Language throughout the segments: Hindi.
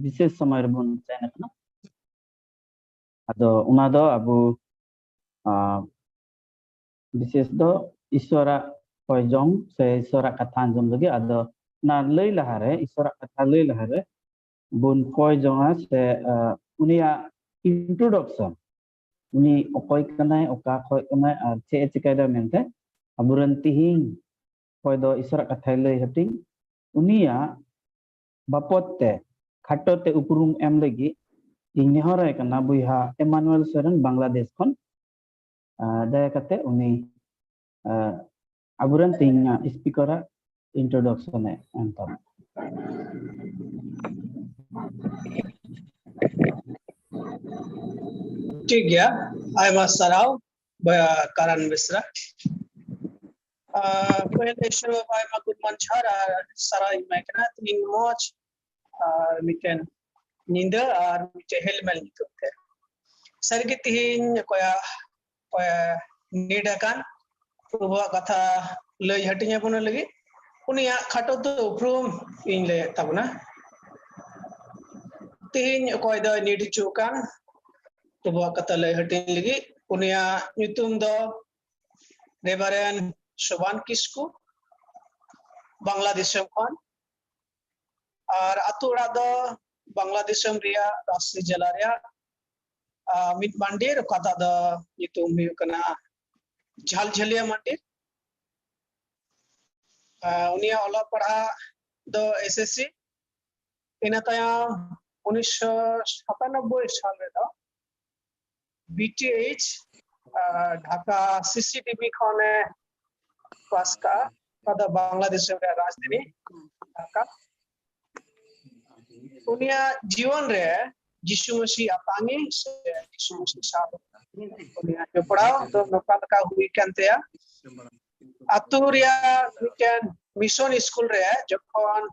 विशेष समय बन सेन कना अदो उना दो अबु विशेष दो ईश्वरा कोयजोंग से ईश्वरा कथा अंजम लगे अदो ना लई लहारे ईश्वरा कथा लई लहारे बुन कोयजोंगा से उनिया इंट्रोडक्शन उनी ओकोय कनाय ओका खोय कनाय आर चे चिकायदा मेनते अबुरन तिहिं कोय दो ईश्वरा कथा लई हटिंग उनिया बापोते खाटोते उपरुम एम लगी ᱤᱧ ᱱᱮᱦᱚᱨᱟᱭ ᱠᱟᱱᱟ ᱵᱚᱭᱦᱟ ᱮᱢᱟᱱᱩᱭᱮᱞ ᱥᱚᱨᱮᱱ ᱵᱟᱝᱞᱟᱫᱮশ ᱠᱷᱚᱱ ᱫᱟᱭᱟ ᱠᱟᱛᱮ ᱩᱱᱤ ᱟᱵᱩᱨᱮᱱ ᱛᱤᱧ ᱥᱯᱤᱠᱟᱨᱟᱜ इंट्रोडक्शन है एंतम ठीक गया आयमा सराव करण मिश्रा पहले शुरू आयमा गुड मंचारा सराय में कना तीन मोच मिटेन निंदा और मिटे हेलमेल निकलते सरगे तीन कोया नीडकान प्रभु कथा लय हटिnya पुना लगी उनिया खाटो तो उपरूम इन ले तबना तीन कोय द नीड चुकान प्रभु कथा लय हटिन लगी उनिया nyutum do Reverend Shoban Kisku Bangladesh khon और अतुड़ा दो बांग्लादेश रिया राष्ट्रीय जिला रिया मिट मंदिर कथा दो nyutum हुई कना झालझलिया मंदिर उनिया ओला पढ़ा दो एसएससी इन तायम 1997 साल में दो बीटीएच ढाका सीसीटीवी खाने पास का pada बांग्लादेश रे राजधानी ढाका उनिया जीवन रे यीशु मसीह अपांगी से यीशु मसीह साथ उनिया जो पढ़ाओ तो नौका का हुई कहते हैं अतुरिया मिशन मिशन स्कूल रे जखन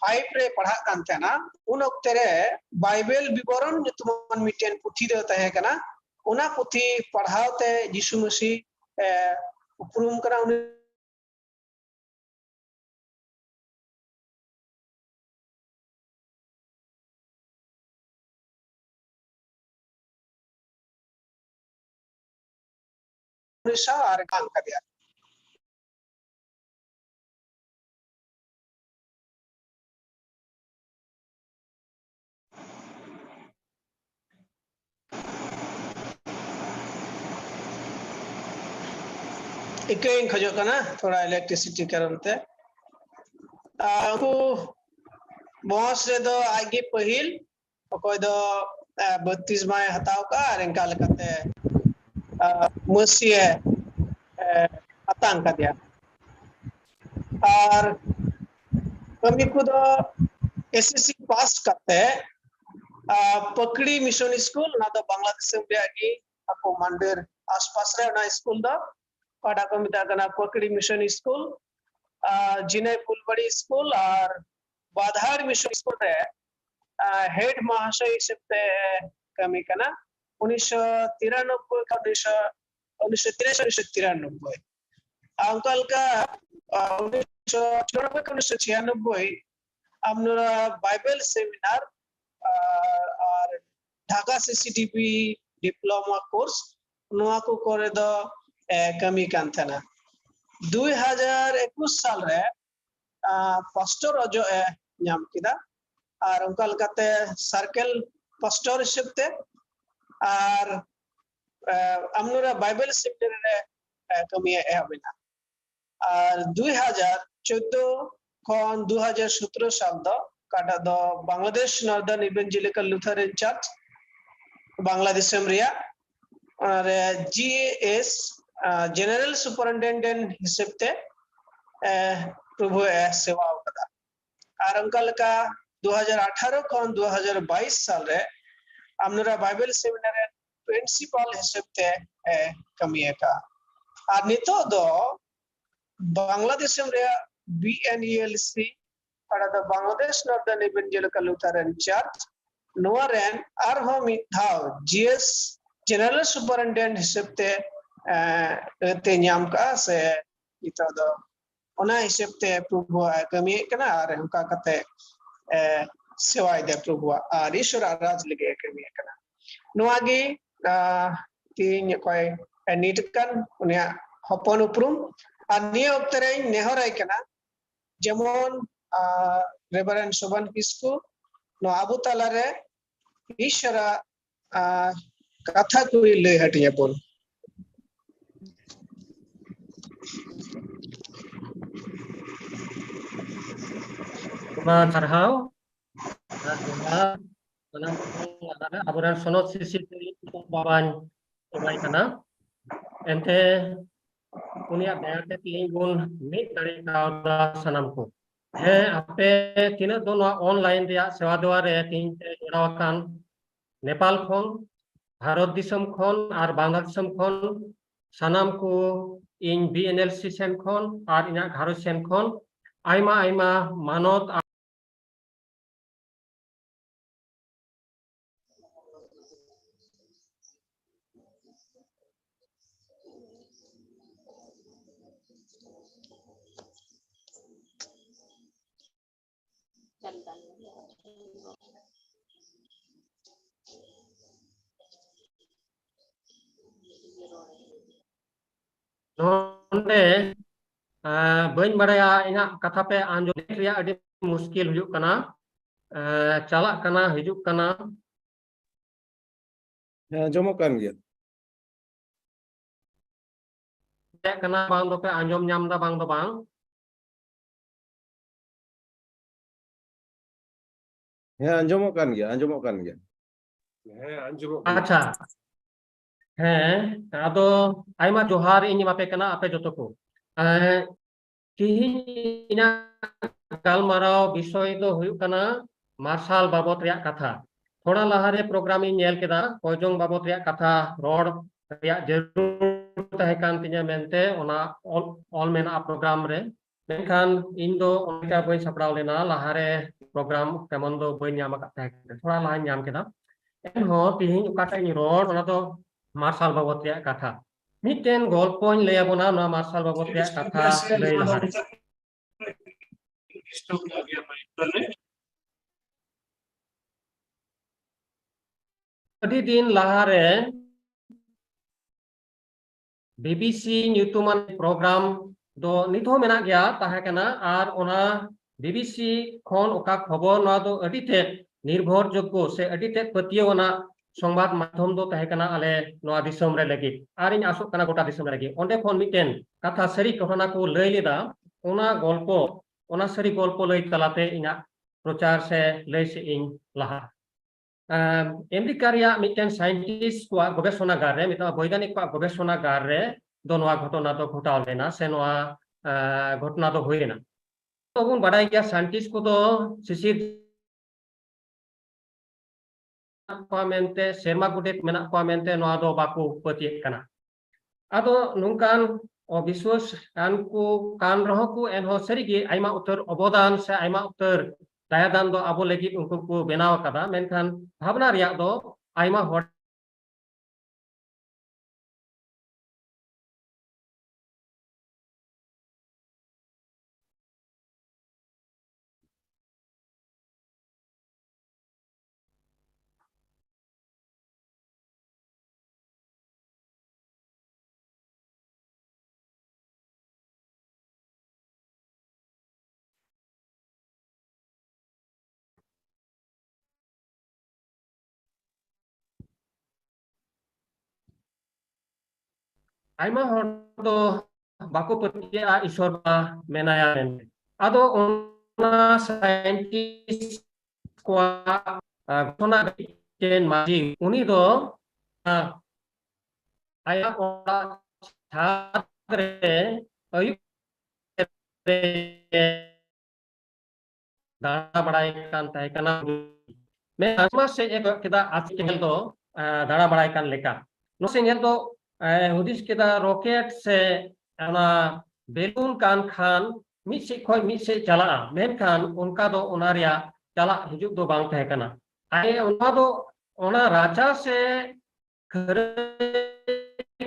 5 रे पढ़ा कानते ना उन वक्त रे बाइबल विवरण तुमन मिटेन पुथी दे तहे कना उना पुथी पढ़ावते यीशु मसीह उपरुम करा उनिशा और काम कर दिया इकें खजो कना थोड़ा इलेक्ट्रिसिटी करनते को बॉस रे दो आगे पहिल कोई दो 32 माय हताव का रेंका लकते मसीह अतांग का दिया और कमी को दो एसएससी पास करते पकड़ी मिशन स्कूल ना तो बांग्लादेश में आगे आपको मंदिर आसपास रे ना स्कूल दो पढ़ा को मिता कना पकड़ी मिशन स्कूल जिने फुलबड़ी स्कूल और बाधार मिशन स्कूल रे हेड महाशय से कमी कना 1993 का 1993 अंकल का 1994 का 1996 अपना बाइबल सेमिनार और ढाका सीसीटीवी डिप्लोमा कोर्स नोआ को करे दो कमी कांथना 2021 साल रे पास्टर जो नाम किदा और अंकल कते सर्कल पास्टर हिसबते और हमनरा बाइबल सेमिनार रे कमी एहबिना और 2014 खन 2017 साल दो काटा दो Bangladesh northern evangelical Lutheran church Bangladesh रिया और जीएस जनरल सुपरिटेंडेंट हिसबते प्रभु सेवा कदा और अंकल का 2018 खन 2022 साल रे हमनरा बाइबल सेमिनार प्रिंसिपल हिसबते कमी का और नितो दो बांग्लादेश रे बीएनईएलसी para the Bangladesh Northern Evangelical Lutheran Church Noaren arho mithaw GS General Superintendent hisabte te nyam ka se ito do ona hisabte prubhu kami kana ar onka kate सेवा दे प्रभु और ईश्वर राज लगे कमी कना नोआगी तीन कोई नीटकन उन्हें हपन उपरुम और निये उक्तरे नेहराय कना जेमन रेवरेंड शोभन किस्कु नो आबू तालारे ईश्वर कथा को लय हटिया बोल Sarhau, aburan sonot sisi baban cobai kana, ente punya bayar tinggun mit dari kauda sanamku. Ape tina dono online dia sewa doa re tin jurawakan Nepal khon, Bharat disam khon, ar Bangladesh disam khon, sanamku in BNLC sen khon, ar inya Bharat sen khon, aima manot nonde bain baraya inya kata pe anjol riya adi muskil hujuk kana calak kana hijuk kana Jomokan gitu. kana bang do pe anjom nyam da bang do bang Ya, anjomokan gitu. acha ado aima johar ini mape kana ape jotoku tihinya galmarao bisoy do huyuk kana marshal babot riya katha thoda lahare program in nyel keda kojong babot riya katha rod riya jerur tahekan tinya mente ona all mena program re menkan indo onka boy saprau lena lahare program kemon do boy nyama katha thoda lah nyam keda enho tihin ukata ini rod ona do marshal babot riya katha miten golpoin leyabona na marshal babot riya katha lei lahare Adi din lahare BBC nyutuman program do nitho mena gya tahe kana ar ona BBC khon oka khobor na do adi te nirbhor joggo se adi te patiyo ona সংবাদ মাধ্যম do tahe kana ale noa disom re lagi ar in asuk kana gota disom re lagi onde khon miten katha sari ঘটনা ko lei leda ona golpo ona sari golpo lei talate inya prochar se lei se in laha Amerika riyag miten scientist kuat gobeshonagar re miten boidanik kuat gobeshonagar re do noa ঘটনা do ghotaw lena se noa ঘটনা do huina to bun badai gya scientist ko do sisir mente serma gudet menak mente noa do baku peti kana ado nungkan obvious kan rohku enho serigi aima utar obodan se aima utar dayadan do abo legit unku ku benaw kada menkan bhabna riyak do aima hor aima hor do baku petia isor ba menaya mente ado ona scientist kwa gona ken maji uni do aya ora chadre ayuk dara badai kan tahe kana me asma se kita asikel do dara badai kan leka no singel do hudis kita roket se ana belun kan khan misi khoi misi chala menkan unka do onaria chala hijuk do bang tahe kana ai ona do ona raja se kore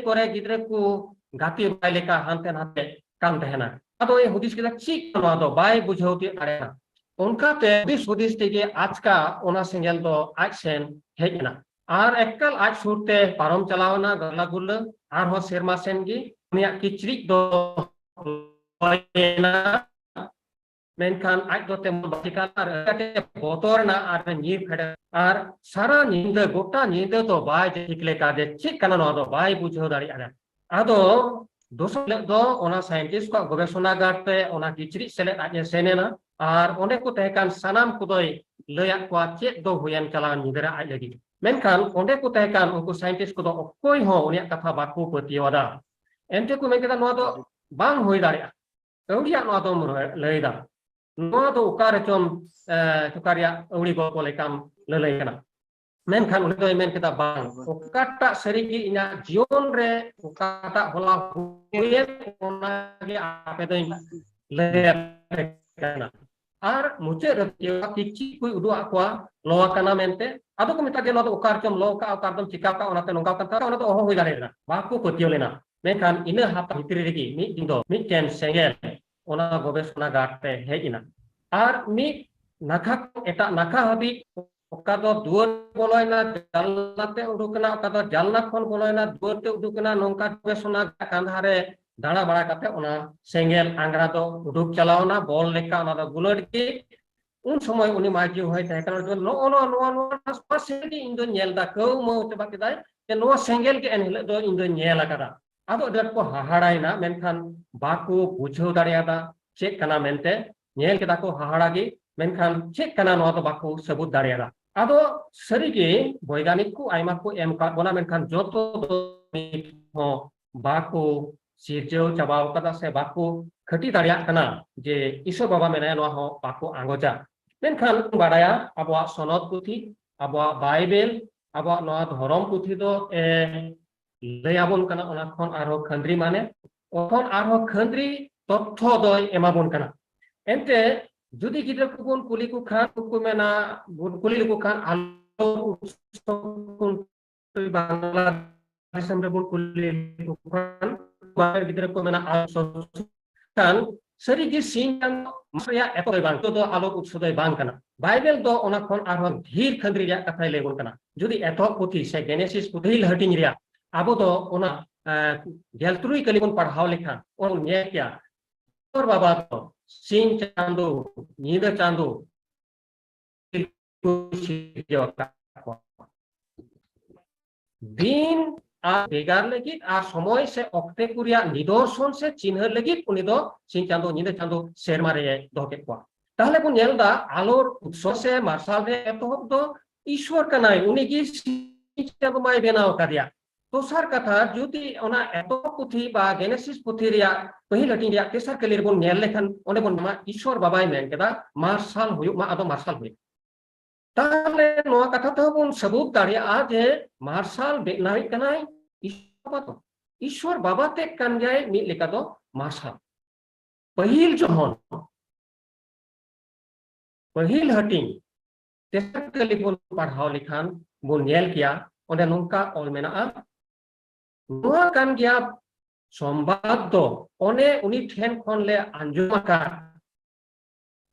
kore gidre ku gati bai leka hante nate kan tahena ado e hudis kita chik no do bai bujhauti arena Onkate dis hudis tege ajka ona sengel do aj sen hej ena. Ar ekal aj surte parom chalawana gala gulla ar ho serma sen gi unia kichrik do ena menkan aj do tem bakikal ar kate botor na ar nyir khada ar sara nyinda gota nyinda to bai jikle ka de chik kana no do bai bujho dari ada. Ado dosok do ona scientist ko gobesona te ona kichrik selet aj senena ar onde ko tekan sanam kudoi leyak kwa cek do huyan kalan nyidera aj lagi. Menkan onde ko tekan unku scientist ko do okoi ho unia katha baku petiwada. Ente ko menkata no do bang hoi daria. Euria no do leida. No do ukare chom tukaria euri go kolekam lelei kana. Menkan udah do men kita bang ukata serigi inya jion re ukata bola huyen ona ge ape do leyak kana. Ar muce retio kici kui udu aqua loa kana mente ado ko mita gelo ukar chom lo ka ukar dom cikal ka onate nongka kan ona to hoi darena baku petio lena menkan ina hata hitri regi mi dindo mi ken sengel ona gobesona garte hejina ar mi nakha eta nakha habi oka do duor boloina jalnate udukena oka do jalna khon boloina duorte udukena nongka gobesona kandhare dana bada kate ona sengel angra do uduk chalawna bol leka ona do gulor ki un somoy uni maji hoy tahe kana do no passe di indo nyel da ko mo coba kita ke no sengel ke enhile do indo nyel akada ado dat ko haharaina menkan baku bujho dariada cek kana mente nyel kita ko hahara gi menkan cek kana no do baku sebut dariada ado serigi boiganik ku aima ku em ka bona menkan joto do ho baku sirjau cabau kata se baku khati dariak kana je iso baba menaya no ho baku anggoja menkan badaya abwa sonot puthi abwa bible abwa no dhorom puthi do layabon kana ona khon arho khandri mane okhon arho khandri totho do emabon kana ente judi gidra kubun kuli ku khan ku mena kuli ku khan alo kun bangla samre bun kuli ku khan bahar gidra ko mena alo kan serigi singan masya eto bang to do alo utsodai bang kana bible do ona khon arho dhir khandri ya kathai legon kana judi eto puthi se genesis puthi hating ria abo do ona geltrui kalibon padhao lekha on nye kya और बाबा तो सिंह चांदो नींद चांदो दिन आ बेगार लगी आ समय से ऑक्टे कुरिया निदर्शन से चिन्ह लगी उनी दो सिंह चांदो नींद चांदो शेरमा रे दोके को ताहले को नेलदा आलोर उत्सव से मार्शल रे एतोहब दो ईश्वर कनाय उनी की सिंह चांदो माय बेनाव कादिया दोसर कथा जुदी ओना एतो पुथि बा गेनेसिस पुथि रिया पहिल हटिं रिया तेसर कलिर बन नेल लेखन ओने बन मा ईश्वर बाबाय मेन केदा मार्शल हुयु मा आदो मार्शल हुयु ताले नोआ कथा तो बन सबूत दारिया आ जे मार्शल बेनाय कनाय ईश्वर बाबा ते कन जाय मि लेका दो मार्शल पहिल जोहन पहिल हटिं तेसर कलिर बन पढ़ाव लिखान बन नेल किया ओने नोंका ऑल मेना Noa kan dia sombat do one uni ten kon le anjumaka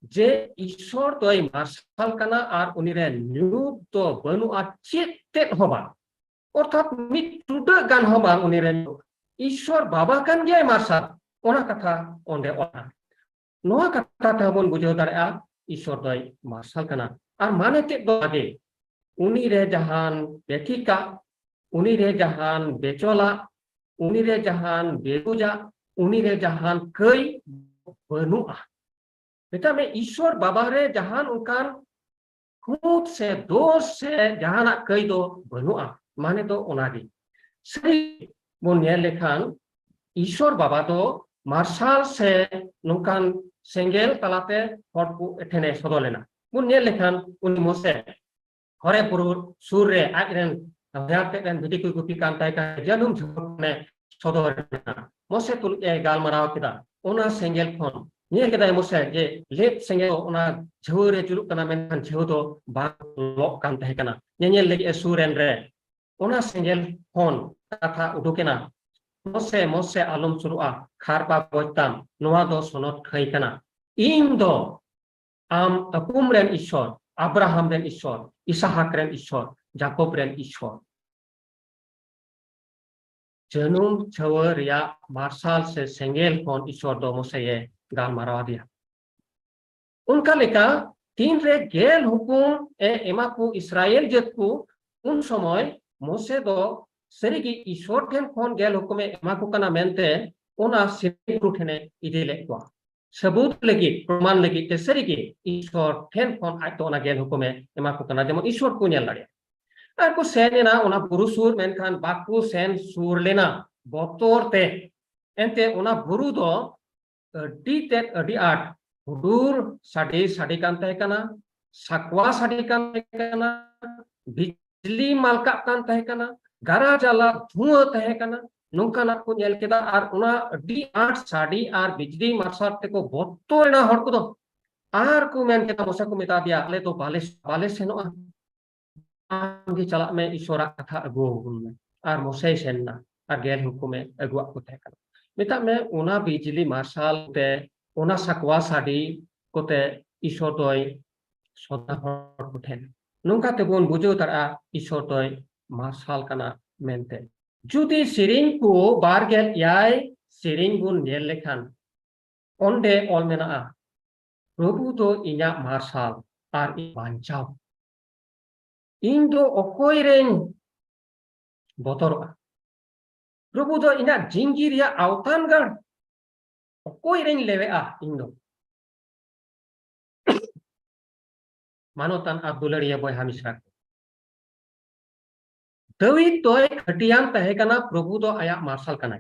je ishor toy marsal kana ar uni re nyub do banu a chete hoba orthat mit tuda gan hoba uni re ishor baba kan dia marsal ona katha onde ona noa katha tabon bujho daria ishor toy marsal kana ar mane te do age uni re jahan betika उनी रे जहान बेचोला उनी रे जहान बेगुजा उनी रे जहान कई बनुआ बेटा में ईश्वर बाबा रे जहान उनकान खुद से दोष से जहान कई दो बनुआ माने तो उनागी सही बुनिया लेखान ईश्वर बाबा तो मार्शल से नुकान सेंगेल तलाते हटपु एथेने सदोलेना बुनिया लेखान उनी मोसे हरे पुरुर सूर्य iron Ahyate dan bidiku kupi kantai ka janum jone sodorna mose tul gal maraw kita ona sengel khon nie kita mose je let sengel ona jhure juluk kana men jho do ba lo kantai kana nyel legi suren re ona sengel khon katha udukena mose alum surua kharpa boitam noa do sonot khai kana indo आम अपुम रेन ईश्वर अब्राहम रेन ईश्वर इसहाक रेन ईश्वर जाकोब रेन ईश्वर जनुम छवर या मार्शल से सेंगेल कौन ईश्वर दो मुसे गाल मारवा दिया उनका लेका तीन रे गेल हुकुम एमा को इस्राएल जत को उन समय मोसे दो सरीगी ईश्वर ठेन खोन गेल हुकुम एमा को कना मेनते ओना सिरु ठेने इदे लेकवा सबूत लगी प्रमाण लगी ते सरीगी ईश्वर ठेन खोन आज तो ओना गेल हुकुम एमा को कना जेमन ईश्वर को नेल दाड़े आर को सेनेना ओना बुरु सुर मेनखान बाकु सेन सुर लेना बतोर ते एंते ओना बुरु दो अडी ते अडी आट हुडूर साड़ी साड़ी कान तहे कना sakwa साड़ी कान तहे कना बिजली मालका कान तहे कना गारा जाला धुआं तहे कना नोंका ना को नेल केदा आर उना अडी आट साड़ी आर बिजली मार्शल ते को बतोरना हर को दो आर को मेन केदा मोसा को मेता दिया ले तो बाले सेनोआ आंगी चला में ईश्वरा कथा अगो में आर मोसे सेनना आर गेल हुकुमे अगुआ को तहे कना मेता में उना बिजली मार्शल ते ओना sakwa साड़ी कोते ईश्वर दोय सोदा हर कुठेन नोंका ते बोन बुझो तरा ईश्वर दोय मार्शल कना मेनते जुदी सिरिंग को बारगेल याय सिरिंग बुन नेल लेखान ओंडे ऑल मेना प्रभु दो इना मार्शल आर बांचाव इन दो ओकोय रेन बोतरवा प्रभु दो इना जिंगिर या आवतान गढ़ कोई रेंग लेवे इंदो मानोतान अब्दुलरिया बोय हमिसरा दावीद तोय खटियान तहे कना प्रभु दो आया मार्शल कना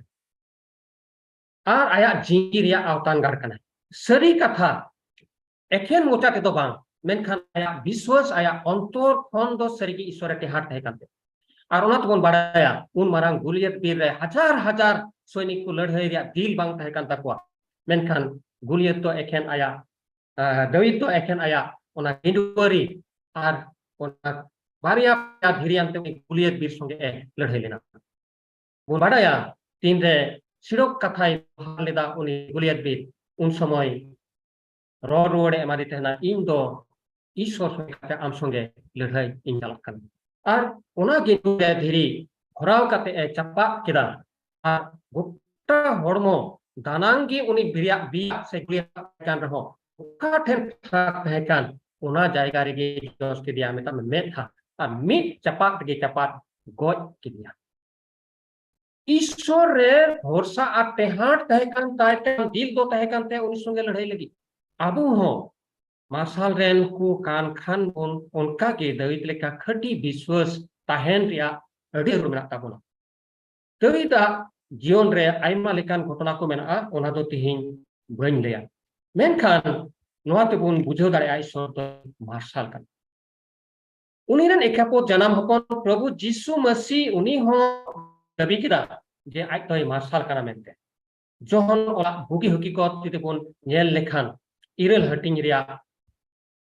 आर आया जिंगिर या आवतान गार कना सरी कथा एखेन मोचा ते दो बांग मेनखान आया विश्वास आया अंतर खन दो सरी की ईश्वर के हाथ तहे कानते आर ओना तबन बाडाया उन मारांग गुलियत बीर रे हजार हजार सैनिक को लड़ाई रे दिल बांग तहे कान ताकवा मेनखान गुलियत तो एखेन आया दावीद तो एखेन आया ओना हिंदुरी आर ओना बारिया धीरियान ते गुलियत बीर संगे लड़ाई लेना बोन बाडाया तीन रे सिरोक कथाय लेदा उनी गुलियत बीर उन समय रोड एमादी तेना इन दो ईश्वर संगे आम संगे लड़ाई इन जालकन आर ओना गिनुरे धीरी हराव काते चपा केदा आर गोटा हड़मो दानांगी उनी बिरिया बी से गुलियत कान रहो का ठेन तहे कान ओना जायगा रे जोस के दिया मेता में था आ मिट चपात गे चपात गोज के दिया ईश्वर रे भरोसा आ तेहाट तहे कान तायते दिल दो तहे कान ते उनी संगे लड़ाई लगी आबू हो मार्शल रेन को कान खान उनका के दावीद लेका खटी विश्वास ताहेन रिया अडी रुमना ताबुना दावीद जीवन रे आइमा लेकान घटना को मेना ओना दो तिहिन बन लेया मेनखान नोआ ते बुन बुझो दाड़े ईश्वर तो मार्शल कान उनी रेन एकापो जन्म हपन प्रभु यीशु मसीह उनी हो दाबी किदा जे आज तो मार्शल काना मेनते जोहन ओला बुगी हकीकत ते बुन नेल लेखान इरेल हटिंग रिया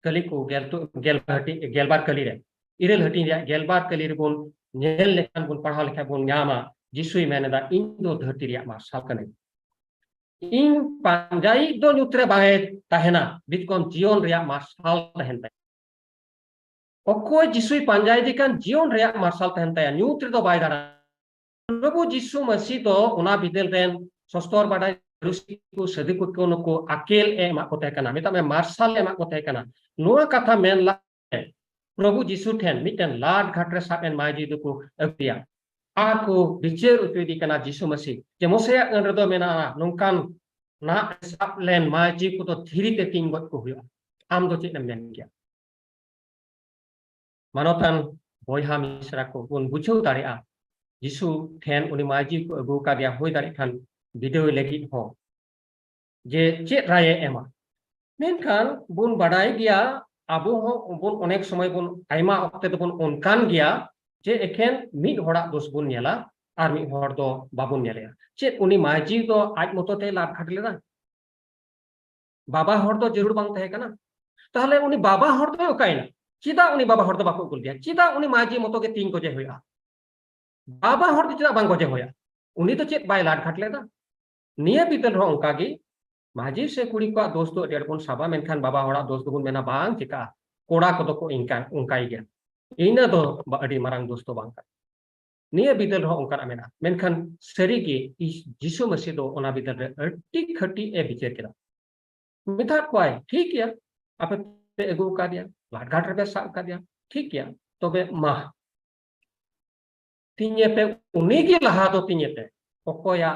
कली को गेलबार कली रे इरेल हटिंग रिया गेलबार कली रे बुन नेल लेखान बुन पढ़ा लेखा बुन न्यामा जिसुई मेनेदा इन दो धरती रिया मार्शल कने इन पांजाई दो नुत्रे बाहे ताहेना बितकोम जीवन रिया मार्शल तहेन ताय ओकोय जिसुई पांजाई दिकान जीवन रिया मार्शल तहेन ताय न्यूत्रे दो बाय दारा प्रभु यीशु मसीह तो ओना बिदेल रेन सस्तर बाडा रुसी को सदी को नको अकेल एमा को तहे कना मेता में मार्शल एमा को तहे कना नोआ कथा मेन ला प्रभु यीशु ठेन मिटन लाड घाटरे सापेन माजी दुको अपिया आको बिचेर उतुदी कना यीशु मसीह जे मोसे अनरदो मेना नोंकान ना साप लेन माजी को तो धीरी ते तिंग गत को हुआ आम दो चेत मेन गया मानोतान बोयहा मिसरा को उन बुझो दाड़ेआ यीशु ठेन उनी माजी को अगु का दिया होय दाड़े खान वीडियो लगी हो जे चेत राय एमा मेनखान बुन बाडाय गया आबो हो बुन अनेक समय बुन आइमा अक्ते तो बुन उनकान गया जे एखेन मिड होड़ा दोस बुन नेला आर मिड होड़ दो बाबुन नेले चेत उनी माजी दो आज मतो ते लाभ खाट लेदा बाबा होड़ दो जरूर बांग तहे कना ताहले उनी बाबा होड़ दो ओकाइना चिदा उनी बाबा होड़ दो बाको कुल दिया चिदा उनी माजी मतो के तीन को जे होया बाबा होड़ दो चिदा बांग को जे होया उनी तो चेत बाय लाड खाट लेदा निया बितल रो उनका गी माजी से कुड़ी को दोस्त तो डेढ़ बन साबा मेनखान बाबा हड़ा दोस्त तो मेना बांग चिका कोड़ा को तो को इंका उनका ही गया इन तो अड़ी मारंग दोस्त तो बांग निया बिदल हो उनका मेना मेनखान सरी की जिसु मसीह दो ओना बिदल रे अट्टी खट्टी ए बिचर केदा मिथा क्वाई ठीक है आप पे एगो का दिया लाट घाट रे साब का दिया ठीक है तो बे माह तीन पे उन्हीं के लहा तो तीन पे ओकोया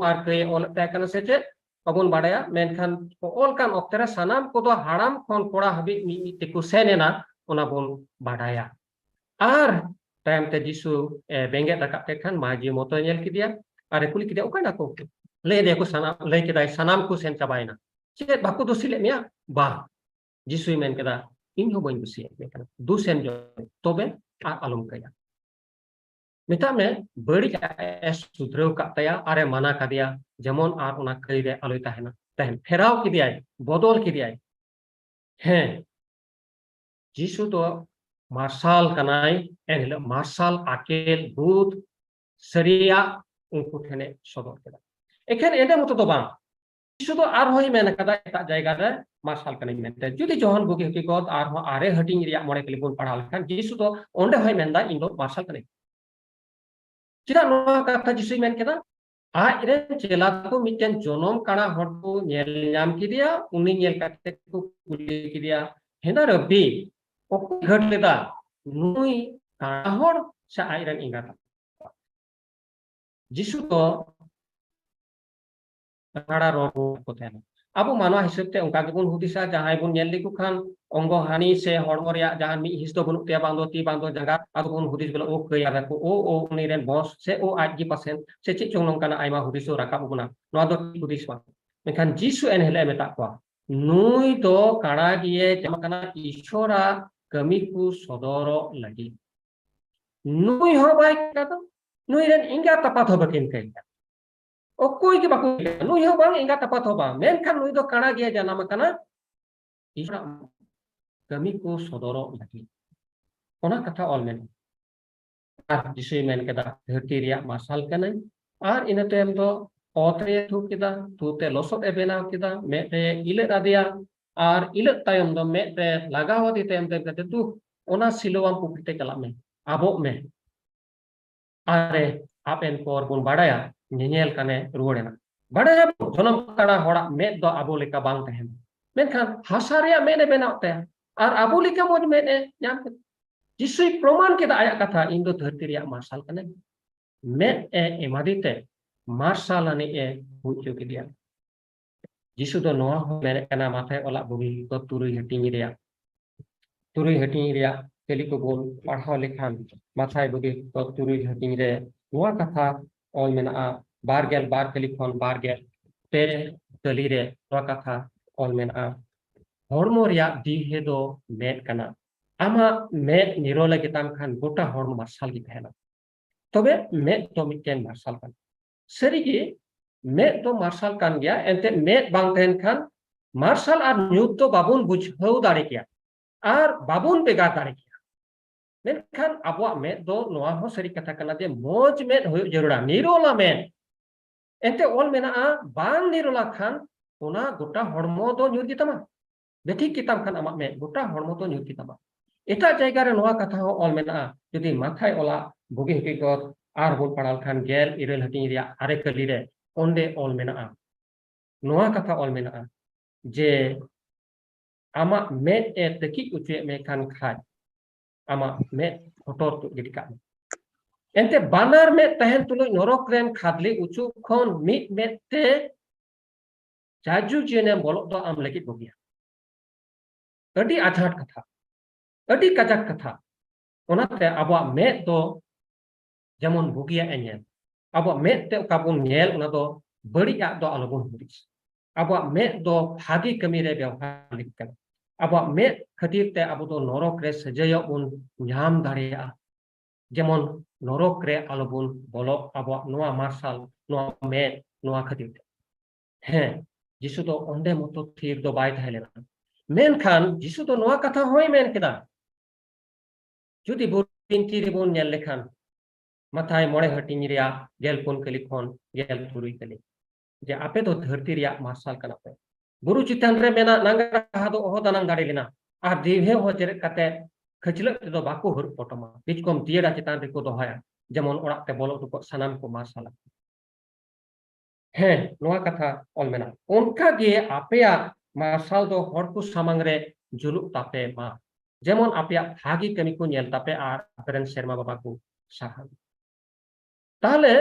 आर के ओल तकन से चे अबुन बाड़ाया मेनखान ओल कान ऑक्टरा सनाम को तो हाड़ाम खन कोड़ा हबी मी तेकु सेनेना ओना बुन बाड़ाया आर टाइम ते जिसु बेंगे तक खान माजी मोतो नेल किदिया आरे कुली किदिया ओकाना को ले दे को सनाम ले किदाय सनाम को सेन चाबायना चे बाकु दोसिले मिया बा जिसु मेन केदा इन हो बइन दुसि मेकन दु सेन जो तोबे आ आलम कया मिता में बड़ी सुधरव काया आरे माना कदिया जेमन आर ओना कई रे आलोय ताहेना तहन फेराव किदियाय बदल किदियाय हैं जिसु तो मार्शल कनाय एनहिल मार्शल आकेल भूत सरिया उनको ठेने सदर केदा एखेन एदे मतो तो बां जिसु तो आर होय मेन कदा एटा जायगा रे मार्शल कनाय मेनते जुदि जहन बुगी हकीकत आर हो आरे हटिंग रिया मोड़े कली बोन पढ़ा लेखान जिसु तो ओंडे होय मेनदा इन दो मार्शल कनाय चिदा नोआ कथा जिसु मेन केदा आज रे चेला को मिटेन जनम काना हर को नेल नाम किदिया उनी नेल काते को कुली किदिया हेना रबी ओको घट लेदा नुई काना हर सा आइरन इंगाता जिसु तो काड़ा रो को तेन अब मानवा हिसाब ते उनका के बुन हुदिसा जहां बुन नेल लिकु खान अंगो हानि से हड़मो रिया जहां मी हिस तो बनु ते बांदो ती बांदो जंगा अब बुन हुदिस बेला ओ कया को ओ उनी रेन बॉस से ओ आज की पासेन से ची चोंग नंकाना आइमा हुदिसो राकाब बुना नवा दो हुदिस मा मेखान जिसु एन हेले मेता को नुई तो काड़ा गिए जमकाना ईश्वरा कमी को सदरो लगी नुई हो बाय का तो नुई रेन इंगा तपात हो बकिन कया ओकोई के बाकु नुई हो बांग इंगा तपात हो बा मेनखान नुई दो काड़ा गिए जनाम काना ईश्वरा कमी को सदरो लगी ओना कथा ऑल मेन आर जिसु मेन केदा धरती रिया मार्शल कने आर इन टाइम दो ओतरे थु केदा तुते लसोत ए बेनाव केदा मेटे इले आदिया आर इले तायम दो मेटे लगावती टाइम ते कते तु ओना सिलोवाम पुपिते कला में आबो में आरे आपेन पर बुन बाड़ाया नेनेल कने रुवड़ेना बाड़ाया जनम काड़ा होड़ा में दो आबो लेका बांग तहेन मेनखान हासा रिया मेने बेनाव ते आर आबो लेका मोज मेने नाम जिसु प्रमाण केदा आया कथा इन दो धरती रिया मार्शल कने में ए एमादीते मार्शल अने ए हुचो किदिया जिसु दो नोआ हो मेने कना माथे ओला बुगी तो तुरुई हटिंग रिया केली को बोल पढ़ाव लेखान माथाय बुगी तो तुरुई हटिंग रे नोआ कथा ऑल मेना बारगेल बार केली खन बारगेल पे तली रे नोआ कथा ऑल मेना हॉर्मो रिया दीहे दो मेट कना आमा मेट निरोले किताम खान गोटा हॉर्मो मार्शल की तहना तबे मेट तो मिटेन मार्शल कान सरी की मेट तो मार्शल कान गया एंते मेट बांग तहन खान मार्शल आर न्यूट तो बाबुन बुझाव दाड़े किया आर बाबुन बेगा दाड़े किया मेनखान अबवा मेट दो नोआ हो सरी कथा कना जे मोज मेट होय जरूरा निरोला मेट एंते ऑल मेना बांग निरोला खान ओना गोटा हॉर्मो दो न्यूट कितामा बेठी किताम खान आमा मेट गोटा हॉर्मो तो न्यूट कितामा एटा जायगा रे नोआ कथा हो ऑल मेना जदि माथाय ओला बुगी हकीकत आर बोल पड़ाल खान गेल इरेल हटिंग रिया आरे कली रे ओंडे ऑल मेना नोआ कथा ऑल मेना जे आमा मेट ए तकी उचे मे खान खाय आमा मेट हटर तो गिडिका एंते बानार में तहन तुलो नरक रेन खादली उचु खन मिट मेट ते जाजु जेने बोलो दो आम लगी बुगिया अडी आझाट कथा अडी कजाक कथा ओनाते आबो मेट दो जेमन बुगिया एनेल आबो मेट ते काबुन नेल ओना दो बड़िया दो आलोबन हुदिस आबो मेट दो भागी कमी रे व्यवहार लिकन आबो मेट खातिर ते आबो दो नरक रे सजाय उन नाम दाड़िया जेमन नरक रे आलोबन बोलो आबो नोआ मार्शल नोआ मेट नोआ खातिर हैं जिसु दो ओंडे मतो थीर दो बाय थाइलेना मेनखान जिसु दो नोआ कथा होय मेन केदा जुदी बुरिंती रिबोन नेल लेखान माथाय मोड़े हटिंग रिया गेल पुन कली खन गेल तुरुई कली जे आपे तो धरती रिया मार्शल कना पे बुरु चितान रे मेना नांगा हादो ओहो दानां दाड़ी लेना आ दिवे हो जेरे कते खचलक तो बाको हुर पटमा बिचकम दियरा चितान रे को दोहाया जेमन ओड़ाक ते बोलो तो सनाम को मार्शल हे नोआ कथा ऑल मेना उनका गे आपेया मार्शल दो हर को सामांग रे जुलुक तापे मा जेमन आपेया भागी कमी को नेल तापे आर आपेरन शर्मा बाबा को साहा ताहले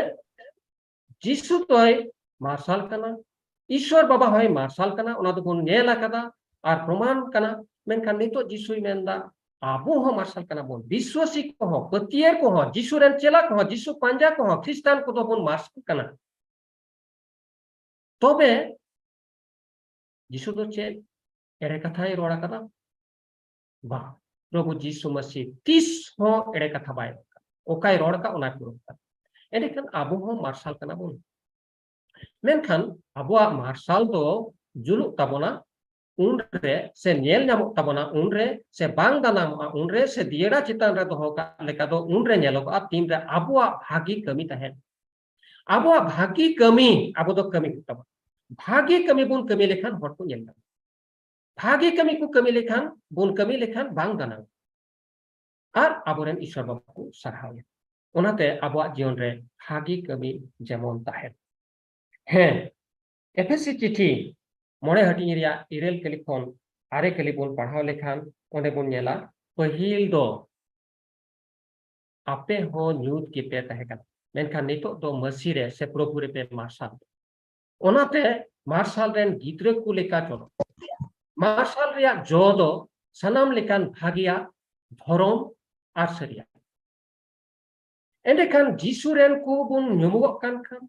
जिसु तोय मार्शल कना ईश्वर बाबा होय मार्शल कना ओना दो बन नेल आकादा आर प्रमाण कना मेनखान नितो जिसुई मेनदा आबो हो मार्शल कना बन विश्वासी को हो पतियर को हो जिसु रेन चेला को हो जिसु पांजा को हो ख्रिस्टान को दो बन मार्शल कना तबे जिसु दो चे एरे कथाय रोड़ा कदा बा प्रभु जिसु मसीह तीस हो एरे कथा बाय ओकाय रोड़ का ओना पुरो एंडे आबो हो मार्शल कना बन मेनखान आबोआ मार्शल दो जुलु ताबोना उनरे से नेल नामो ताबोना उनरे से बांग दानामा उनरे से दियरा चितान रे दोहो का लेका दो उनरे नेलो आ तीन रे आबोआ भागी कमी तहे आबोआ भागी कमी आबो दो कमी ताबो भागी कमी बुन कमी लेखान हर को नेल भागी कमी को कमी लेखान बुन कमी लेखान बांग दाना आर आबोरेन ईश्वर बाबा को साराव ओनाते आबोआ जीवन रे भागी कमी जेमन तहे हे एफएससी चिठी मोड़े हटिंग रिया इरेल कलिफोन आरे कलिबोन पढ़ाव लेखान ओंडे बोन नेला पहिल दो आपे हो न्यूट की पे तहे कना मेनखान नितो दो मसी रे से प्रभु रे पे मार्शल ओनाते मार्शल रेन गिद्रे को लेका चलो मार्शल रिया जो दो सनाम लेकान भागिया धरम आर सरिया एंडे खान जिसु रेन को बोन नुमुगो कान खान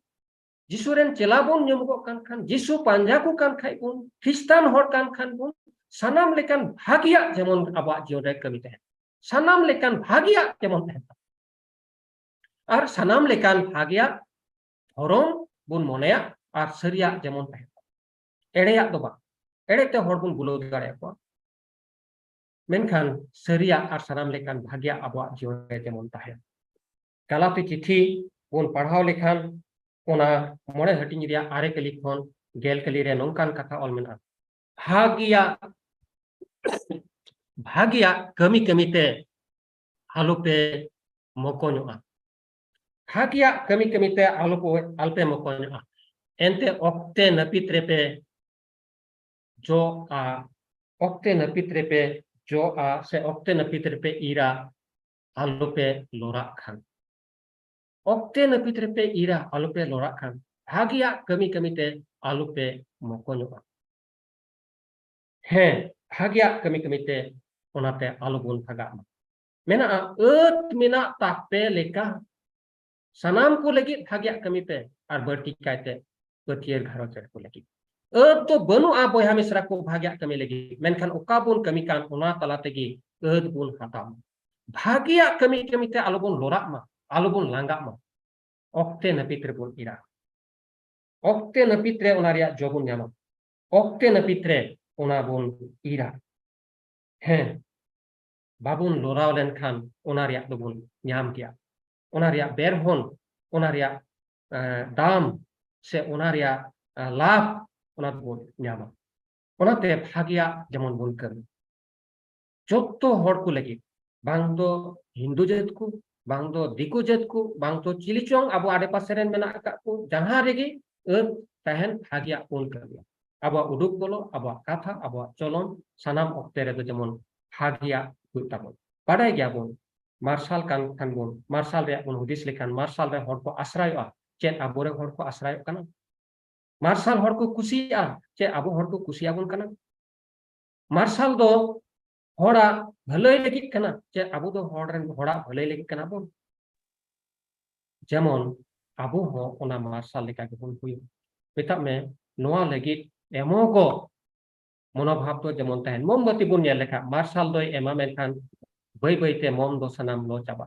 जिसु रेन चेला बोन नुमुगो कान खान जिसु पांजा को कान खाय बोन ख्रिस्टान हर कान खान बोन सनाम लेकान भागिया जेमन आबा जीवन रे कमी तहे सनाम लेकान भागिया जेमन तहे are Sanam लेकान Bhagia Dharam bone मोनेया are सरिया जेमन तहे एड़ेया दो बा एड़ेते हर बोन बुलो दाड़े को मेनखान सरिया आर सनाम लेकान भागिया आबा जीवन रे जेमन तहे गलाती चिठी बोन पढ़ाव लेखान ओना मोड़े हटिंग रिया आरे कली खन गेल कली रे नोंकान कथा ऑल मेना भागिया कमी कमीते आलुपे मकोनुआ भागिया कमी कमीते आलुपे मकोनुआ एंते ऑक्ते नपित्रे पे जो आ ऑक्ते नपित्रे पे जो आ से ऑक्ते नपित्रे पे इरा आलुपे लोरा खान ऑक्ते नपित्रे पे इरा आलुपे लोरा खान भागिया कमी कमीते आलुपे मकोनुआ हे भागिया कमी कमीते ओनाते आलुबुन भागा मेना अत मेना तापे लेका सनाम को लगी भागिया कमी पे आर बर्ती कायते पतियर घरो चढ़ को लगी अत तो बनु आ बोया मिश्रा को भागिया कमी लगी मेनखान ओका बुन कमी कान ओना तलाते गी अत बुन हाताम भागिया कमी कमीते आलुबुन लोरा मा आलुबुन लांगा मा ऑक्ते नपित्रे बुन इरा ऑक्ते नपित्रे ओना रिया जोबुन न्यामा ऑक्ते नपित्रे ओना बुन इरा हे बाबुन लोराव लेनखान ओना रिया दोबुन न्याम किया ओना रिया बेरहोन ओना रिया दाम से ओना रिया लाभ ओना दोबुन न्यामा ओनाते भागिया जेमन बुन कमी जोत्तो हर को लगी बांग दो हिंदू जात को बांग दो दिकु जात को बांग दो चिलिचोंग आबो आडे पासे रेन मेना का को जहां रेगी तहन भागिया बुन कमी अब उडुक बोलो अब कथा अब चलन सानाम ऑक्ते रे जेमन भागिया हुइताबन बाडाय गया बोन मार्शल कान खान बोन मार्शल रे बोन हुदिस लेखान मार्शल रे हर को आश्रयआ चे आबोरे हर को आश्रय कना मार्शल हर को खुशिया चे आबो हर को खुशिया बोन कना मार्शल दो हड़ा भलई लगी कना चे आबो दो हड़ रेन हड़ा भलई लगी कना बोन जेमन आबो हो ओना मार्शल लेका के बोन हुई मेता में नोआ लगी एमोगो मनोभाव तो जेमन तहन मोमबत्ती बुन नेल लेखा मार्शल दो एमा मेनखान बै बैते मोम दो सनाम लो चाबा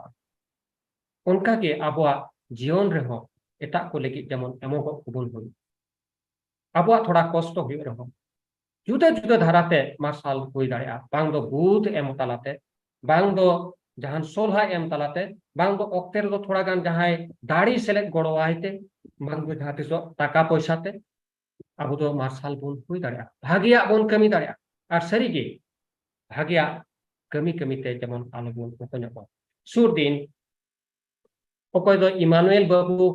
उनका के आबोआ जीवन रे हो एटा को लगी जेमन एमोगो बुन हुई आबोआ थोड़ा कष्ट हुई रहो जुदा जुदा धाराते मार्शल हुई दाड़िया बांग दो बुध एम तालाते बांग दो जहां सोलहा एम तलाते बांग दो ऑक्टर दो थोड़ा गान जहां दाड़ी सेलेक्ट गड़वाइते बांग दो जहां तिसो टाका पैसा ते अब दो मार्शल बोन हुई दाड़िया भागिया बोन कमी दाड़िया और सरीगे भागिया कमी कमी ते जेमन आलो बोन को सुर दिन ओकोय दो इमानुएल बाबू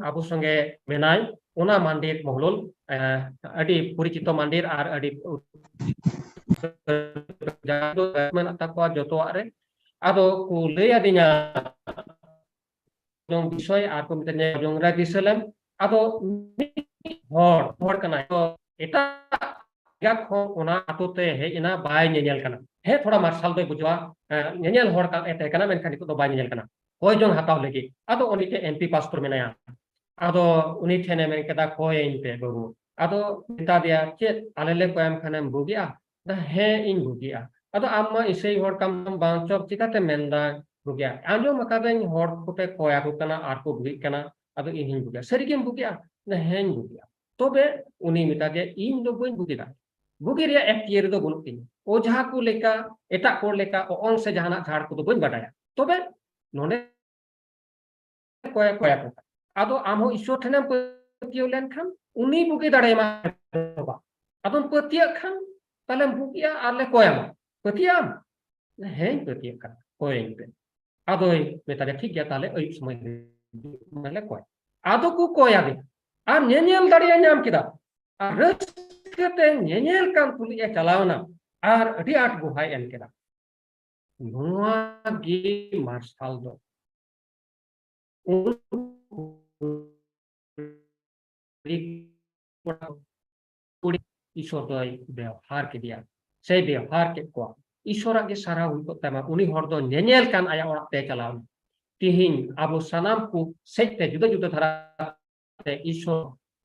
आबू संगे मेनाय ओना मंदिर महलुल अडी परिचित मंदिर और अडी जो आदो को लैया दिना विषय और को मितने जोंगरा दिसलम आदो हर कना तो एटा या खो ओना आतोते हे इना बाय नेनेल कना हे थोड़ा मार्शल दो बुझवा नेनेल हर का एते कना मेनखान को बाय नेनेल कना कोई जों हताव लगी आदो उनीते एमपी पासपोर मेनाया आदो उनी ठेने मेन केदा कोय इनते बाबू आदो मिता दिया चेत आलेले कोयम खानेम बुगिया दा हे इन बुगिया आदो आम्मा इसे हर काम बांचोक चिकाते मेनदा बुगिया आंजो मकादेन हर कोटे कोया को कना आर को बुगी कना आदो इन बुगिया सरिकेम बुगिया दा हेन बुगिया तोबे उनी मिता दिया इन दो बइन बुगिदा बुगी रे एक्टियर दो बुनुती ओझा को लेका एटा को लेका ओंग से जहाना झाड़ को दो बइन बाडाया तोबे नोने कोया कोया को आदो आमो ईश्वर ठेनेम पतियो लेन खान उनी बुगी दाड़े मा आदो पतिया खान ताले बुगिया आले कोया मा पतियाम हें पतिया का कोयें पे आदो मेता ठीक गया ताले ओइ समय मेले कोय आदो को कोया दे आ नेनेल दाड़िया नाम किदा आ रसकते नेनेल कान पुलिया चलावना आर अडी आट गुहाय एन किदा नुआ गे मार्शल दो ईश्वर दो व्यवहार के दिया से व्यवहार के को ईश्वर के सारा उनको तमा उनी हर दो नेनेल कान आया ओरा ते चलाव तिहिन आबो सनाम को सेते जुदा जुदा धरा ते ईश्वर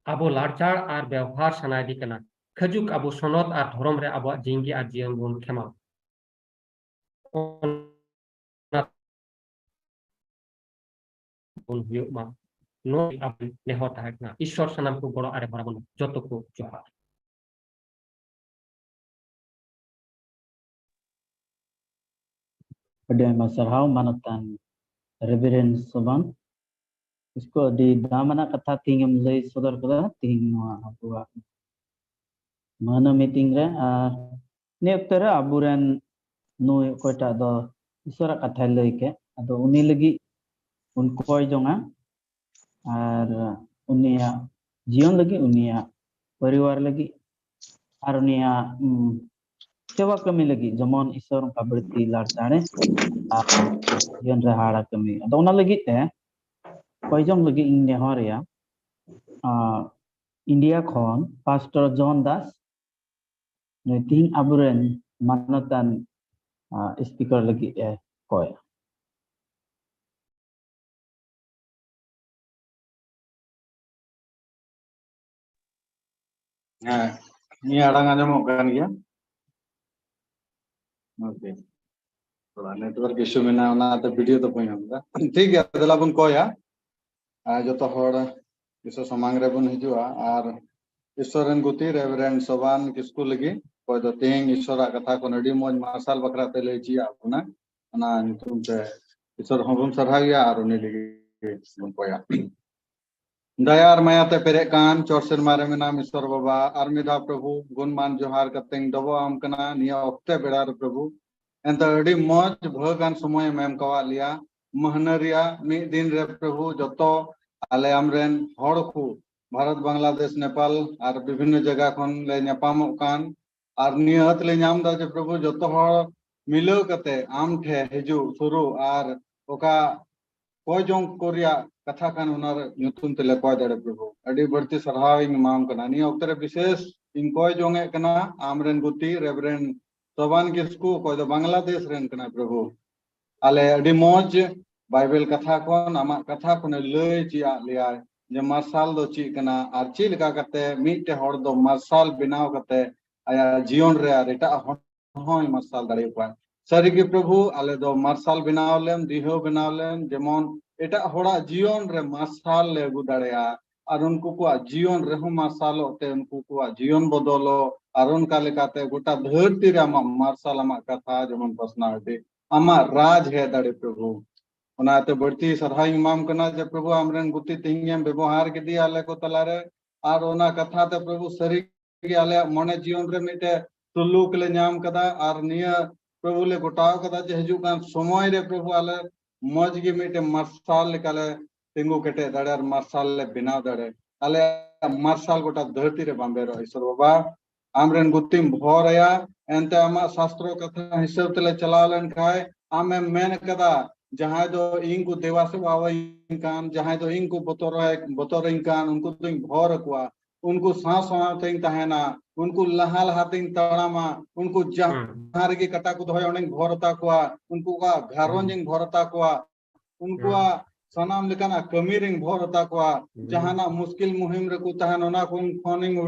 आबो लाचार और व्यवहार सनादि कना खजुक आबो सनत और धर्म रे आबो जिंगी और जीवन बुन खेमा बुन हुयो मा नो अब नेहर ताहना ईश्वर सनाम को बड़ो आरे बराबर जतो को जोहार Ada masalah manatan Reverend Soban इसको di damana kata tingem lay sodar kada tingno abua mana meeting re ne uktara aburan no kota do isora kata lay ke ado uni lagi un koy jonga ar unia jion lagi unia परिवार lagi ar unia सेवा कमी लगी जमन ईश्वर का बर्ती लाड़चाड़े जीवन रे हाड़ा कमी अदो ना लगी ते कोयजम लगी इन नेहरिया इंडिया खन पास्टर जॉन दास ने तीन अबुरेन मानतान स्पीकर लगी कोय ini alang anjamok kan ya okay थोड़ा नेटवर्क इश्यू में ना ना तो वीडियो तो कोई हमदा ठीक है दला बन कोया जो तो हर इस समांग रे बन हिजुआ और ईश्वरन गुती रेवरेंड सोबान किसको लगी कोई तो तेंग ईश्वर कथा को नडी मोज मार्शल बकरा ते ले जी आपना ना तुम से ईश्वर हम सरहा गया और उन्हें लगी बन कोया दयार माया ते पेरे कान चोरसेर मारे में नाम ईश्वर बाबा आर्मिदा प्रभु गुणमान जोहार कतेंग दबो आम कना निया ओक्ते बेड़ार प्रभु एंत अड़ी मौज भगान समय मेम कवा लिया महनरिया मी दिन रे प्रभु जतो आले आमरेन हड़ को भारत बांग्लादेश नेपाल और विभिन्न जगह खन ले नेपाम कान और नियत ले नाम दा जे प्रभु जतो हड़ मिलो कते आम ठे हिजु शुरू और ओका कोई जों कोरिया कथा कान उनार ᱧᱩᱛᱩᱢ ᱛᱮ ᱞᱮᱠᱚᱭ ᱫᱟᱲᱮ ᱯᱨᱚभᱩ ᱟᱹᱰᱤ ᱵᱟᱹᱲᱛᱤ ᱥᱟᱨᱦᱟᱣ ᱤᱧ ᱮᱢᱟᱢ ᱠᱟᱱᱟ ᱱᱤᱭᱟᱹ ᱚᱠᱛᱚ ᱨᱮ ᱵᱤᱥᱮᱥ ᱤᱧ ᱠᱚᱭ ᱡᱚᱝ ᱮ ᱠᱟᱱᱟ ᱟᱢᱨᱮᱱ ᱜᱩᱛᱤ ᱨᱮᱵᱨᱮᱱ ᱥᱚᱵᱟᱱ ᱠᱤᱥᱠᱩ ᱚᱠᱚᱭ ᱫᱚ ᱵᱟᱝᱞᱟᱫᱮᱥ ᱨᱮᱱ ᱠᱟᱱᱟ ᱯᱨᱚभु ᱟᱞᱮ ᱟᱹᱰᱤ ᱢᱚᱡᱽ बाइबल कथा खन आमा कथा खने लय चिया लिया जे मार्शल दो ची कना आर ची लगा कते मीटे हड़ दो मार्शल बनाव कते आया जीवन रे आर एटा होय मार्शल दाड़े पा सारी के प्रभु आले दो मार्शल बनाव लेम दिहो बनाव लेम जेमन एटा होड़ा जीवन रे मार्शल ले अगु दाड़ेया और उनको को जीवन रेहो मार्शालो ते उनको को जीवन बदलो और उनका लेकाते गोटा धरती रे आमा मार्शाल आमा कथा जमन पसनाते आमा राज है दाड़े प्रभु उनाते बढ़ती सरहाई इमाम कना जे प्रभु आमरेन गुति तिंगेम व्यवहार के दिया आले को तलारे और ओना कथा ते प्रभु सरी के आले मने जीवन रे मिटे तुलुक ले नाम कदा और निया प्रभु ले गोटाव कदा जे हजू कान समय रे प्रभु आले मौज के मिटे मार्शाल लेकाले तिंगु केटे दाड़े और मार्शाल ले बिना दाड़े आले मार्शाल गोटा धरती रे बांबेरो ईश्वर बाबा आमरेन गुतिम भोरया एंते आमा शास्त्रों कथा हिसाब तले चलालन खाए आमे मेन कदा जहां दो इनको देवा से बावा इनकान जहां दो इनको बतौर इनकान उनको तो भोर कुआ उनको सांस सांस तहना उनको लहा लहातिंग तड़ामा उनको जहां रे कटा को दोय ओने भोरता कुआ उनको का घरोंजिंग भोरता कुआ उनको सनाम लेकाना कमी रिंग भोरता कुआ जहाना मुश्किल मुहिम रे को तहन ओना कोन फोनिंग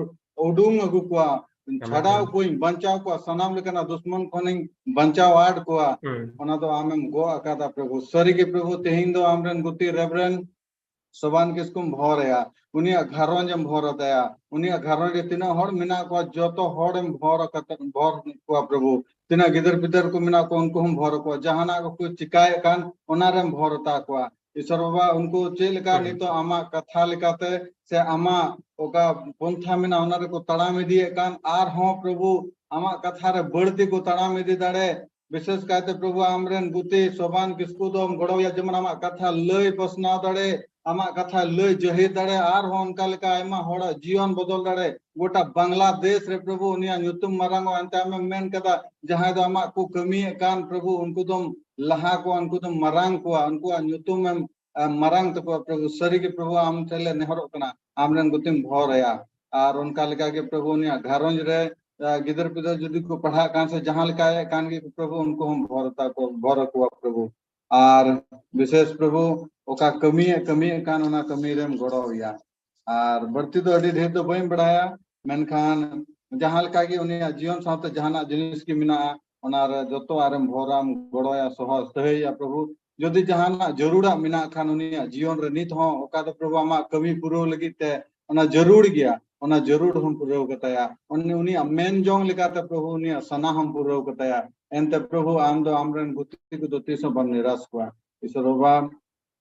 उडुंग अगु कुआ छड़ाव कोई बंचाव को सनाम लेकाना दुश्मन खोनिंग बंचाव आड़ को ओना तो आमेम गो अकादा प्रभु सरी के प्रभु तेहिं दो आमरन गुति रेवरेन सोबान किसकुम भोरया उनिया घरोंजम भोरतया उनिया घरों रे तिना हड़ मिना को जतो हड़म भोर को प्रभु तिना गिदर पिदर को मिना को उनको हम भोर को जहाना को चिकाय कान ओनारेम भोरता को ईश्वर बाबा उनको चेलका नहीं तो आमा कथा लेकाते से आमा ओका पंथा मिना ओनारे को तड़ाम दिए कान आर हो प्रभु आमा कथा रे बढ़ती को तड़ाम दि दाड़े विशेष कहते प्रभु आमरेन गुति सोबान किसको दो गड़ोया जमन आमा कथा लय पसना दाड़े आमा कथा लय जहे दाड़े आर हो उनका लेका आयमा होड़ा जीवन बदल दाड़े गोटा बांग्लादेश रे प्रभु उनिया नुतुम मरांगो अंते आमे मेन कदा जहां दो आमा को कमी कान प्रभु उनको तुम लहा को उनको तुम मरांग को उनको नुतुम मरांग तो प्रभु सरी के प्रभु आम चले नेहरो कना आमरेन गुतिम भोरया और उनका लेका के प्रभु उनिया घरोंज रे गिदर पिदर जदि को पढ़ा कान से जहां लेका है कान के प्रभु उनको हम भोरता को भोर को प्रभु और विशेष प्रभु ओका कमी कान ओना कमी रेम गड़ो हुआ और बढ़ती तो अड़ी ढेर तो बई बढ़ाया मेनखान जहां लेका के उनिया जीवन साथ जहाना जिनिस की मिना ओनार जतो आरम भोराम गड़ोया सहज तहेया प्रभु जदि जहाना जरूरा मिना खान उनिया जीवन रे नित हो ओका तो प्रभु आमा कमी पुरो लगी ते ओना जरूर गया ओना जरूर हम पुरो कताया उनिया मेन जोंग लेकाते प्रभु उनिया सना हम पुरो कताया एनते प्रभु आम दो आमरन गुति को दो तीसो बन निराश हुआ ईश्वर बाबा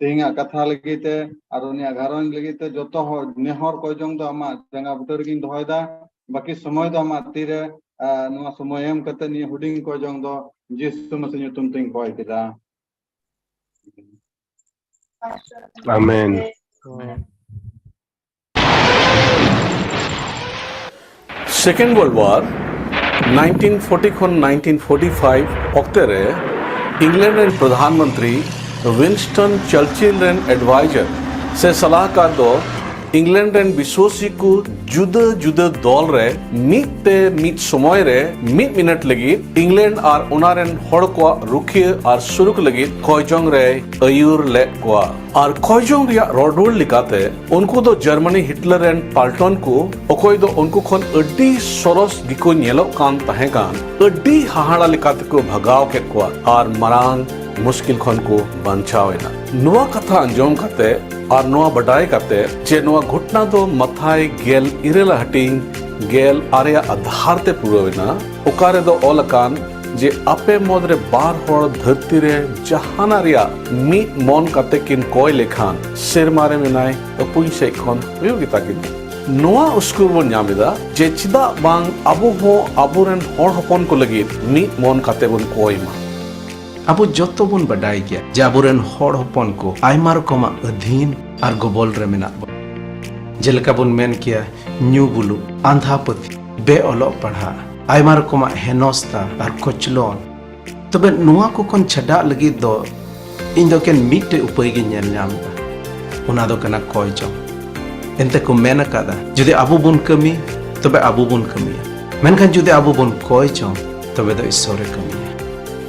तेहिंगा कथा लगीते और उनिया घरों लगीते जतो हो नेहर को जोंग दो आमा जंगा बुटर गिन दोयदा बाकी समय दो आमा तीरे नुआ समय एम कते नि हुडिंग को जोंग दो जिसु मसे नुतुम तिंग कोय किदा Amen. Second World War 1940 खन 1945 ऑक्टे रे इंग्लैंड रे प्रधानमंत्री विंस्टन चर्चिल रे एडवाइजर से सलाहकार दो इंग्लैंड रे विश्वसी को जुदा जुदा दल रे मिट समय रे मिनट लगी इंग्लैंड और उनारेन हड़ को रुखिए और सुरुक लगी कयजोंग रे अयूर ले को और कयजोंग रिया रोडवुड लिकाते उनको दो जर्मनी हिटलर एंड पाल्टन को ओकोय दो उनको खन अड्डी सरस दिको नेलो कान तहे कान अड्डी हाहाड़ा लिकाते को भगाव के को और मरांग मुश्किल खन को बंचावेना नुआ कथा अंजोम कते और नुआ बडाय कते जे नुआ घटना दो मथाय गेल इरेला हटिंग गेल आरिया आधार ते पुरोवेना ओकारे दो ओलकान जे आपे मोदरे बार होड़ धरती रे जहाना रिया मी मन कते किन कोय लेखान सिर मारे मिनाय अपुई से खन उपयोगिता किन नुआ उसकुर बन नामिदा जे चिदा बांग अबो हो अबुरन होड़ हपन को लगी मी मन कते बन कोय मा अब जो बन बडाई गया जे आबोरेन होड़ हपन को आयमा रकमा अधीन और गबल रे मेना जेलका बन मेन किया न्यू बुलु आंधापति बेअलो पढ़ा आयमा रकमा हेनस्ता और कोचलोन तबे नुआ को कोन छडा लगी दो इन दो केन मिटे उपाय गे नेल नामदा उना दो कना कोय जो एनते को मेन कादा जुदि आबो बन कमी तबे आबो बन कमी मेनखान जुदि आबो बन कोय जो तबे दो ईश्वर कमी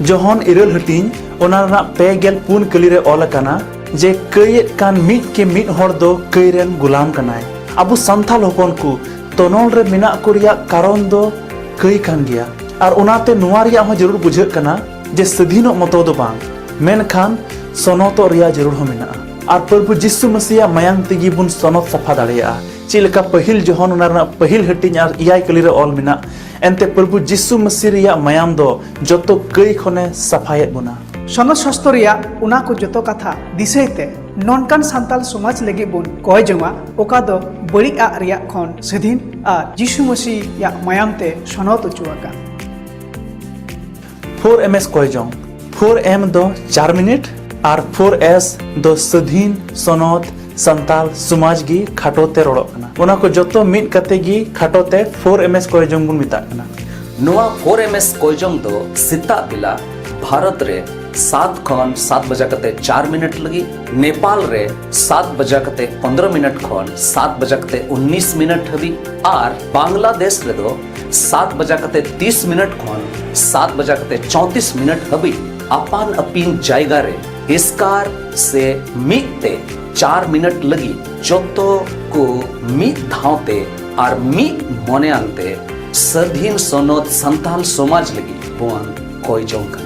जोहन इरल हटिंग ओना पेगेल पुन कली रे ऑल काना जे कयेत कान मिट के मिट हर दो कयरेन गुलाम कनाय अबु संथाल हपन को तनोल रे मिना को रिया कारण दो कई कान गया और ओनाते नुआ रिया हो जरूर बुझे कना जे सधीनो मतो दो बांग मेन खान सोनोतो रिया जरूर हो मिना और प्रभु जिसु मसीह मायांग तेगी बुन सनत सफा दाड़िया चिलका पहिल जोहन उनारना पहिल हटिन और इयाय कली रे ऑल मिना एंते प्रभु जिसु मसीह रिया मायाम दो जतो कई खने सफायत बुना सनद शास्त्र रिया उना को जतो कथा दिसैते नॉनकान सांताल समाज लगे बुन कय जोंगा ओका दो बड़ी आ रिया खन स्वाधीन और जिसु मसीह या मायाम ते सनत उचुआका 4MS कोयजोंग 4M दो 4 मिनट और 4S दो स्वाधीन सनत संताल समाज गी खाटोते रोड़ोकना उना को जतो मिट कते गी खाटोते 4MS कोयजोंग बुन मिताकना नुआ 4MS कोयजोंग दो सिता बिला भारत रे 7 खन 7 बजा कते 4 मिनट लगी नेपाल रे 7 बजा कते 15 मिनट खन 7 बजा कते 19 मिनट हबी और बांग्लादेश रे दो 7 बजा कते 30 मिनट खन 7 बजा कते 34 मिनट हबी अपान अपिन जायगा रे इसकार से मिते 4 मिनट लगी जोतो को मित धावते और मित मने आनते स्वाधीन सनद संताल समाज लगी बोन कोयजोंग का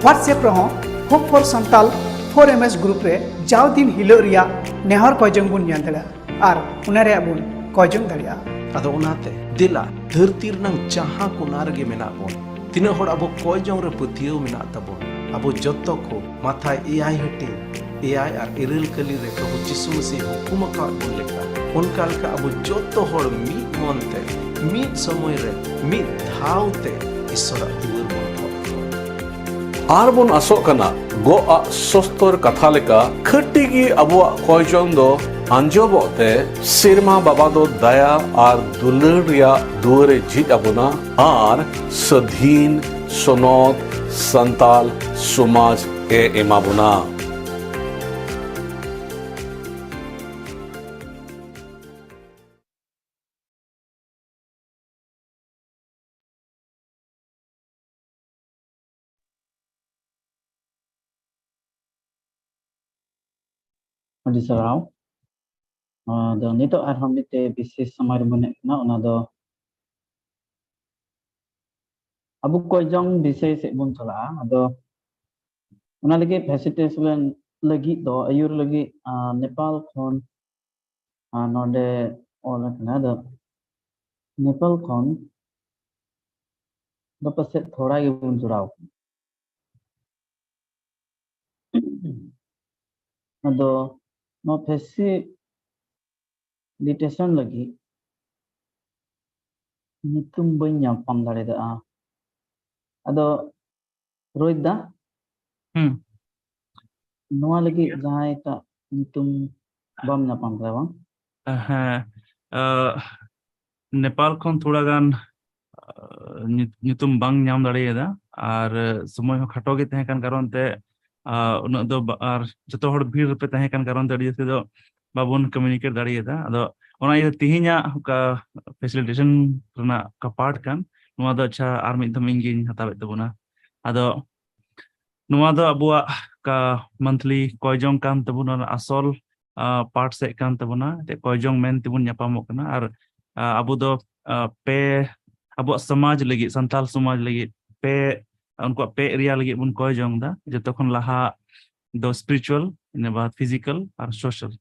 व्हाट्सएप रहो hope for Santal 4MS group रे जाव दिन हिलो रिया नेहर कोयजोंग बुन ᱧᱮᱞ दाड़िया और उना रे बुन कोयजोंग दाड़िया अदो उनाते दिला धरती रनंग जहां को नारगे मेना बोन तिना होड़ अबो कोयजोंग रे पुथियो मेना तबो अबो जत्तो को माथा एआई हटे एआई और इरल कली रे प्रभु जिसु मसीह हुकुम का बोन लेका उनका लका अबो जत्तो होड़ मी मनते मी समय रे मी धावते ईश्वर दुर बोन आर बोन आसोक कना गो आ सस्तर कथा लेका खट्टी अबो कोयजोंग दो अंजोबोते सिरमा बाबा दो दया और दुलर रिया दुआरे झिज अबोना और स्वाधीन सनद संताल समाज ए एमाबोना Adi sarau do nito arham mite bises samar mune na ona do abu koyjong bises bun chala ado ona lagi facilitation lagi do ayur lagi Nepal khon node ona kana do Nepal khon do paset thoda ge bun churao ado no facilitation lagi nitum banya pam dare da ado roida noa lagi jahai ta nitum bam na pam da bang Nepal खन थोड़ा गान नितुम बांग नाम दाड़ेदा और समय हो खटो गे तहे कान कारण ते उन दो और जतो हड़ भीड़ पे तहे कान कारण ते से दो बाबुन कम्युनिकेट दाड़ेदा अदो ओना ये तिहिना का फैसिलिटेशन रना का पार्ट कान नुआ दो अच्छा आर मिद दम इंगिन हताबे तबुना अदो नुआ दो अबुआ का मंथली कोयजोंग कान तबुना असल पार्ट से कान तबुना ते कोयजोंग मेन तिबुन न्यापामो कना और अबु दो पे अबु समाज लगी संताल समाज लगी पे उनको पे एरिया लगी बुन कोयजोंग दा जतो खन लाहा दो स्पिरिचुअल इन बाद फिजिकल और सोशल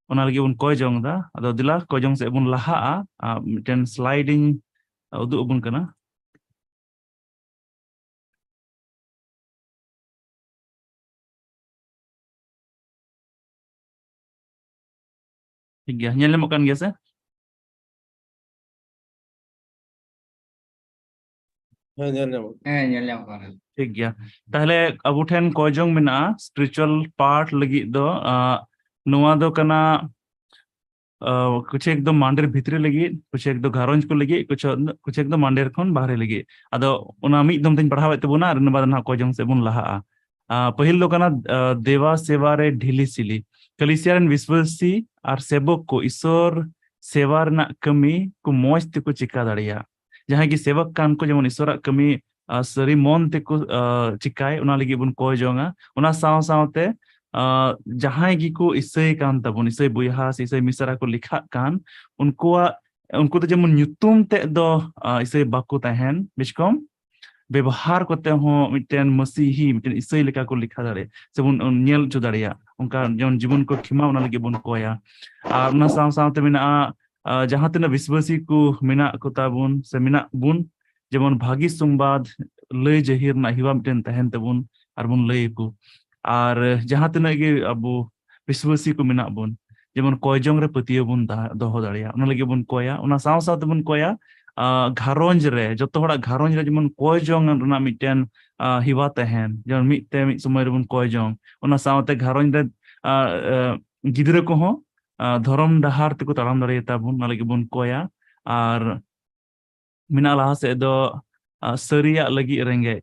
ओना लगी बुन कोयजोंग दा अदो दिला कोयजोंग से बुन लाहा मिटन स्लाइडिंग उदु बुन कना ठीक गया nyel kan gya se ठीक गया ताहले अबु ठेन कोयजोंग मेना स्पिरिचुअल पार्ट लगी दो नुआ दो कना कुछ एकदम मांडेर भितरे लगी कुछ एकदम घारोंज को लगी कुछ एकदम मांडेर खन बाहरे लगी अदो उना मी एकदम तिन पढ़ावे तबुना और बाद ना कोयजोंग से बुन लहा पहिल दो कना देवा सेवा रे ढिली सिली कलिसिया रन विश्वासी और सेवक को ईश्वर सेवा रना कमी को मौज ते को चिका दाड़िया जहां की सेवक कान को जेमन ईश्वर कमी सरी मन ते को चिकाय उना लगी बुन कोयजोंगा उना साव सावते जहां की को इसै कान तबुन इसै बुयहा इसै मिसरा को लिखा कान उनको तो जेमन ᱧᱩᱛᱩᱢ ते दो इसै बाको तहन बिचकम व्यवहार करते हो मिटन मसीही मिटन इसै लेका को लिखा दाड़े से बुन नेल चो दाड़िया उनका जौन जीवन को खिमा उना लगी बन कोया और उना साथ मेना जहाँ तना विश्वासी को मेना को ताबुन से मेना बुन जेमन भागी संवाद लय जहिर ना हिवा मिटन तहन तबुन और बुन लय को और जहाँ तना के अब विश्वासी को मेना बुन जेमन कोयजोंग रे पतियो बुन दोहो दाड़िया उना लगी बुन कोया उना साथ बुन कोया घारोंज रे जो तो घारोंज रे जेमन कोयजोंग रना मिटन हिवा तहन जेमन मिटते मिट समय रे बुन कोयजोंग उना साथे घारोंज रे गिदरे को हो धर्म डहार तक ताराम दाड़े ताबुन उना लगी बुन कोया और मिना लाहा से दो सरिया लगी रेंगे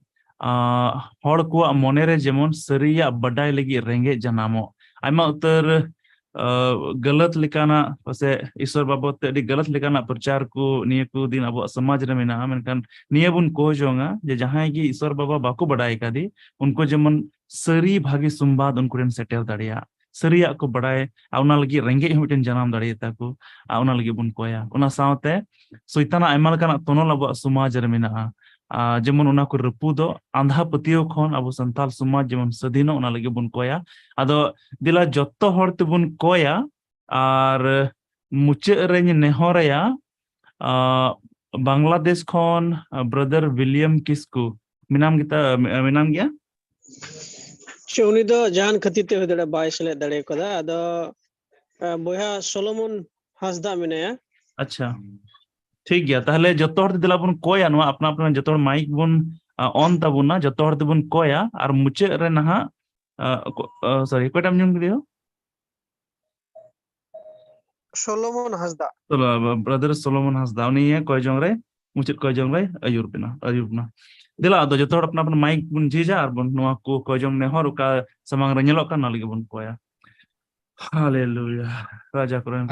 हड़ को मोने रे जेमन सरिया बडाई लगी रेंगे जनामो आयमा उतर गलत लेकाना पसे ईश्वर बाबत ते गलत लेकाना प्रचार को निये को दिन अब समाज रे मेना मेनकान निये बुन को जोंगा जे जहां की ईश्वर बाबा बाको बडाई कादी उनको जेमन सरी भागी संवाद उनको रेन सेटल दाड़िया सरिया को बडाई आउना लगी रेंगे मिटन जनाम दाड़िया को आउना लगी बुन कोया उना सावते सैताना आयमा लेकाना तोनल अब समाज रे मेना जेमन उना को रपुदो आंधा पतियो खन अब संताल समाज जेमन सदीनो उना लगी बुन कोया आदो दिला जत्तो हर तबुन कोया और मुचे रे नेहरया बांग्लादेश खन ब्रदर विलियम किस्कू मिनाम गया उनी दो जान खतिते हो दड़े बाय सले दड़े कोदा आदो बोया सोलोमन हासदा मिनाया अच्छा ठीक गया ताहले जत्तो हर दिला बुन कोया नो अपना अपना जत्तो माइक बुन ऑन ताबुना जत्तो हर बुन कोया और मुचे रे नहा सॉरी कोटा में दियो सोलोमन हासदा तो ब्रदर सोलोमन हासदा उनी है कोयजोंग रे मुचे कोयजोंग रे अयुरना दिला दो जत्तो अपना अपना माइक बुन जीजा और बुन नोआ को कोयजोंग ने हर का समांग रे नेलो का लगी बुन कोया हालेलुया राजा कुरान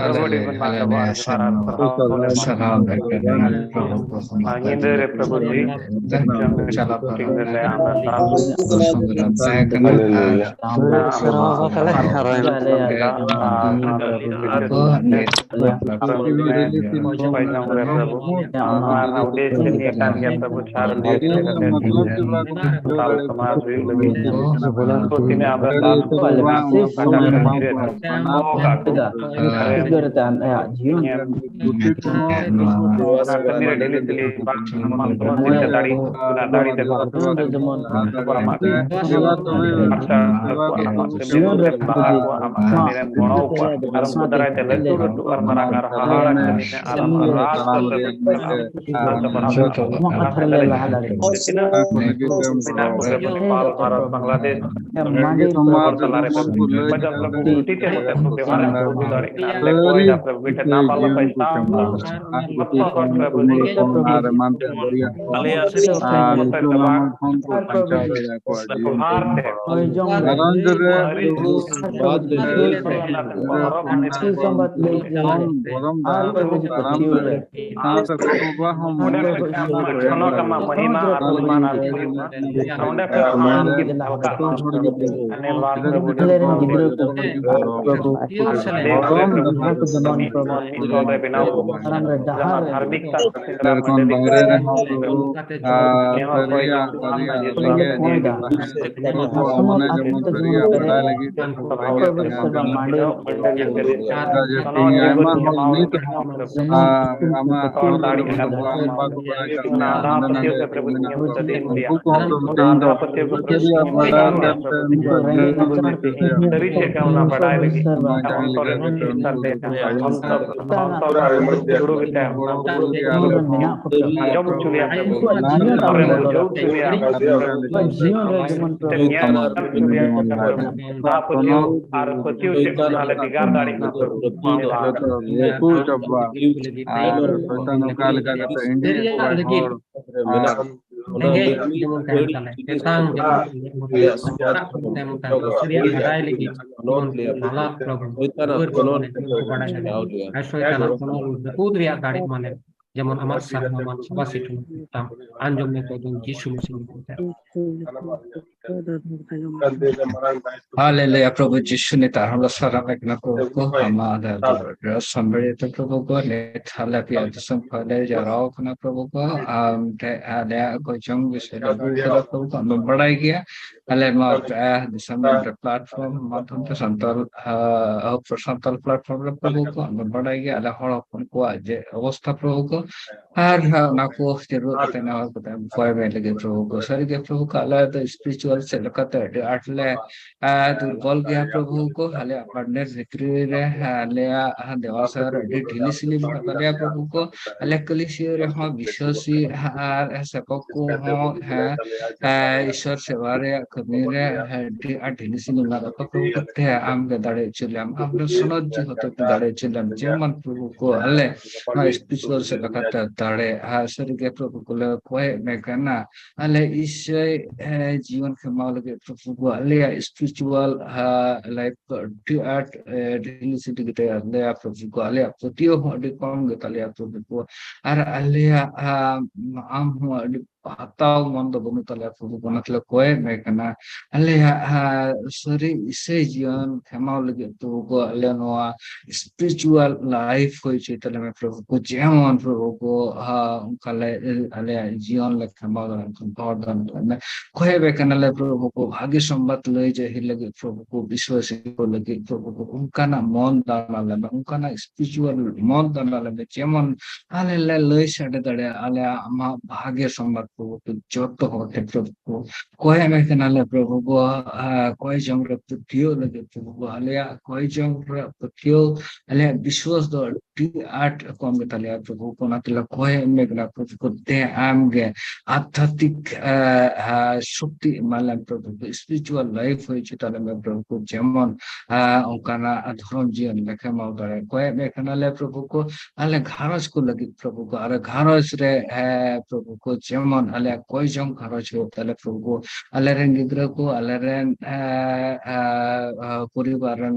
যেমন আমার সারমমান সভা সিটুন tam anjom ne ko don Jisu Mesih nyutum te. Hallelujah, Prabhu Jishu ni ta hamla sarang na Prabhu ko hamada sambari to Prabhu ko le thala pia disam phale jarao kana Prabhu ko te ale ko jong bishe la bu ko Prabhu ko हम बढ़ाई गया ale ma disam platform माध्यम से संतल platform रे Prabhu ko हम बढ़ाई गया ale हर अपन को जे अवस्था Prabhu ko আর না को जरूरत है ना को फॉर में लगे Prabhu को सारी के Prabhu का अल्लाह तो स्पिरिचुअल से लकते आटले दुर्बल गया प्रभु को हाले अपने जिक्र रे हाले देवासर ढिली सिली बतलिया प्रभु को हाले कलिसिया रे हम विश्वासी हार ऐसे को हो है ईश्वर सेवा रे कमी रे ढिली सिली लगा प्रभु को थे आम के दाड़े चलम हम सुनो जी होते दाड़े चलम जेमन प्रभु को हाले स्पिरिचुअल से लगाता दाड़े सर के प्रभु को ले कोई में करना हाले इस जीवन के माल के प्रभु को हाले spiritual like art realisity kita alea Prabhu ko alea potio ho de kom ke alea Prabhu ko ar alea am ho de atau mondo bonu alea Prabhu ko मतलब कोई मैं करना alea sorry इसे जीवन खेमाव लगे Prabhu ko alea noa spiritual life कोई चीज़ तले में Prabhu को जेमन Prabhu को उनका alea जीवन लगे खेमाव लगे कंपाउंड में कोई भी करना ले Prabhu को भाग्य संबंध ले जाहि लगे Prabhu को विश्वासी को लगे Prabhu को उनका ना मन दाना ले उनका ना स्पिरिचुअल मन दाना ले जेमन आले ले साडे दड़े आले आमा भाग्य संबंध Prabhu को जोतो होते Prabhu को कोई में करना ले Prabhu को कोई जंग रे पुतियो लगे Prabhu को आले कोई जंग रे पुतियो आले विश्वास दो आठ कम के तले Prabhu को ना तले कोई में करना Prabhu को दे आम के आध्यात्मिक शक्ति मालूम Prabhu को स्पिरिचुअल लाइफ होई चिताले में Prabhu को जेमन उनका ना धर्म जीवन लेके माउदारे कोई में करना ले Prabhu को आले घारस को लगी Prabhu को आले घारस रे Prabhu को जेमन आले कोई जंग घारस हो तले Prabhu को आले रेन गिद्र को आले रेन परिवारन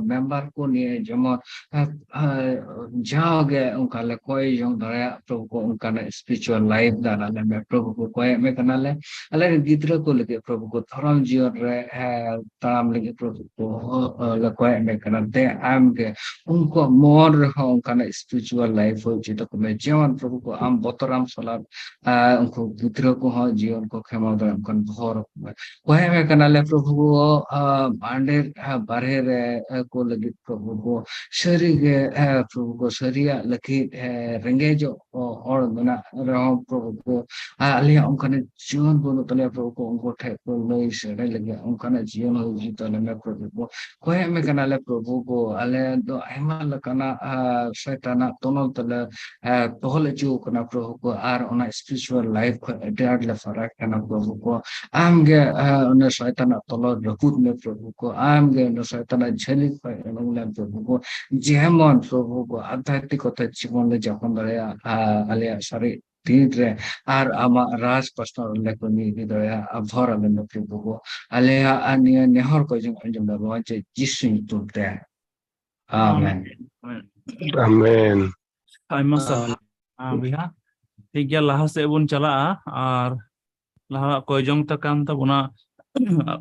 मेंबर को निये जेमन जाओगे उनका ले कोई जंग धरे Prabhu को उनका ना स्पिरिचुअल लाइफ दाना ले में Prabhu को कोई में करना ले आले गिद्र को लगे Prabhu को धर्म जीवन रे ताम लगे Prabhu को कोई में करना दे आम के उनको मोर हो उनका ना स्पिरिचुअल लाइफ हो जितो को में जीवन Prabhu को आम बतराम सलाद उनको गिद्र को हो जीवन को खेमा दे उनका भोर कोई में करना ले Prabhu को आंडे बारे रे को लगे Prabhu को शरीर के Prabhu को शरीर लगी रंगे जो और बना रहो Prabhu को आलिया उनका ने जीवन बोलो तले Prabhu को उनको ठेक को नहीं सेड़े लगे उनका ने जीवन हो जीतो ले में Prabhu को कोई में करना ले Prabhu को आले तो ऐमा लगना शैताना दोनों तले पहले जो करना Prabhu को आर उन्हें स्पिरिचुअल लाइफ को एडिट ले फरक करना Prabhu को आमगे उन्हें शैताना तलो रखूद में Prabhu को आमगे उन्हें शैताना झेली पर उन्हें Prabhu को जेमन Prabhu को आध्यात्मिक होते जीवन ले जापन दरे आलिया सारी तीन आर आमा राज प्रश्न लेको नी दया भर ले Prabhu को आलिया अन्य नेहर को जंग अंजम दबा जे जिसु तुते आमेन आमेन आयमा साल बिहा ठीक गया लाहा से बन चला और लाहा कोई जंग तकान तबना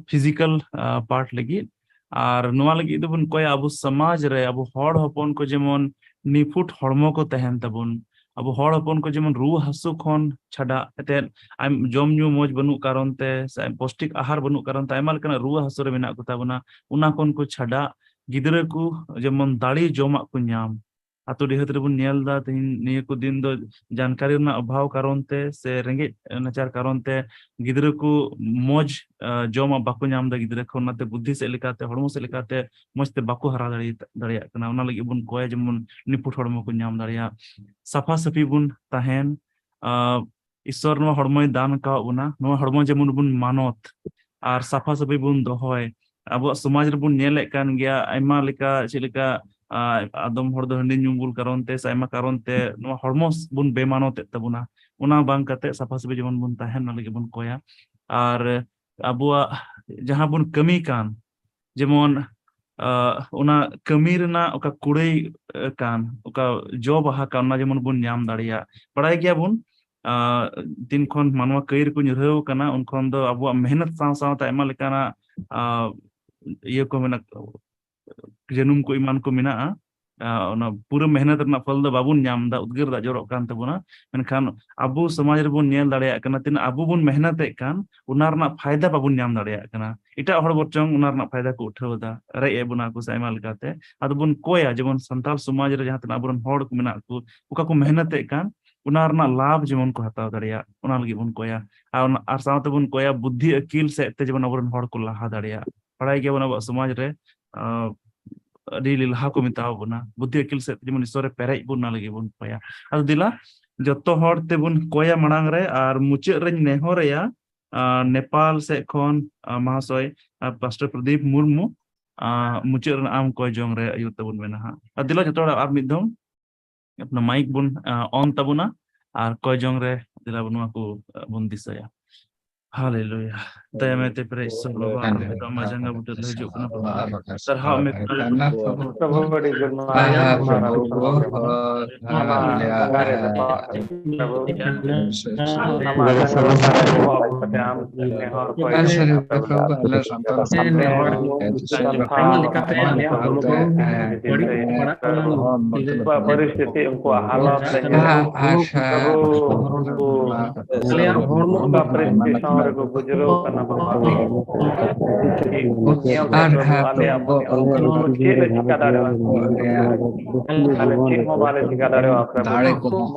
फिजिकल पार्ट लगी और नोआ लगी तो बन कोई अबु समाज रे अबु हड़ हपन को जेमन निफुट हड़मो को तहन तबन अब हड़ हपन को जेमन रू हासु खन छाड़ा एते जम न्यू मोज बनु कारण ते पौष्टिक आहार बनु कारण ते आयमा लेकना रू हासु रे मेना को ताबना उना खन को छाड़ा गिदरे को जेमन दाड़ी जमा को नाम आतो डिहत रे बन नेल दा निये को दिन दो जानकारी ना अभाव कारण ते से रेंगे नचार कारण ते गिदरे को मोज जमा बाको नाम दा गिदरे को नाते बुद्धि से लेकाते हड़मो से लेकाते मस्ते बाको हरा दाड़िया कना उना लगी बन कोय जेमन निपुट हड़मो को नाम दाड़िया साफा सफी बुन ताहेन ईश्वर नो हड़मोय दान का उना नो हड़मो जेमन बुन मानत आर साफा सफी बुन दोहय अब समाज रे बुन नेले कान गया आयमा लेका चिलेका आदम हड़ दो हंडी ᱧᱩᱵᱩᱞ कारण ते साइमा कारण ते नो हड़मोस बुन बेमानो ते तबुना उना बांग कते साफा सफी जेमन बुन ताहेन लगे बुन कोया और अबुआ जहां बुन कमी कान जेमन una kami rena oka kurei kan oka jo baha kan na jemon bun nyam daria padai gya bun tin khon manwa kair ku nyureu kana un khon do abu mehnat saw ta emal kana ye ko mena jenum ko iman ko mena ona pura mehnat rena fal do babun nyam da udgir da jorok kan tabuna menkan abu samaj re bun nyel daria kana tin abu bun mehnat e kan unar na फायदा babun nyam daria kana ita hor borchong unar na फायदा ko uthau da rai e buna ko saima lekate adu bun koya jemon santal samaj re jahan tin aburan hor ko mena ko uka ko mehnat e kan unar na लाभ जेमन को हताव दाड़िया उना लगी बुन कोया आर सावते बुन कोया बुद्धि अकील से ते जेमन अबरन हड़ को लाहा दाड़िया पढ़ाई के बन अब समाज रे अडी लाहा को मिताव बुना बुद्धि अकील से जेमन ईश्वर पेरेज बुन लगी बुन कोया अद दिला जत्तो हड़ ते बुन कोया मणांग रे आर मुचे रे नेहरया नेपाल से खन महाशय पास्टर प्रदीप मुर्मू मुचे आम कोय जोंग रे अयु तबुन मेना अद दिला जत्तो आर मिदम अपना माइक बुन ऑन तबुना आर कोय जोंग रे दिला बुन को बुन दिसया हालेलुया दया में ते प्रेस सब लोग तो मजंगा बुट ले जो अपना सर हां में प्रभु बड़ी जन्माया परिस्थिति उनको हालात को गुजरो करना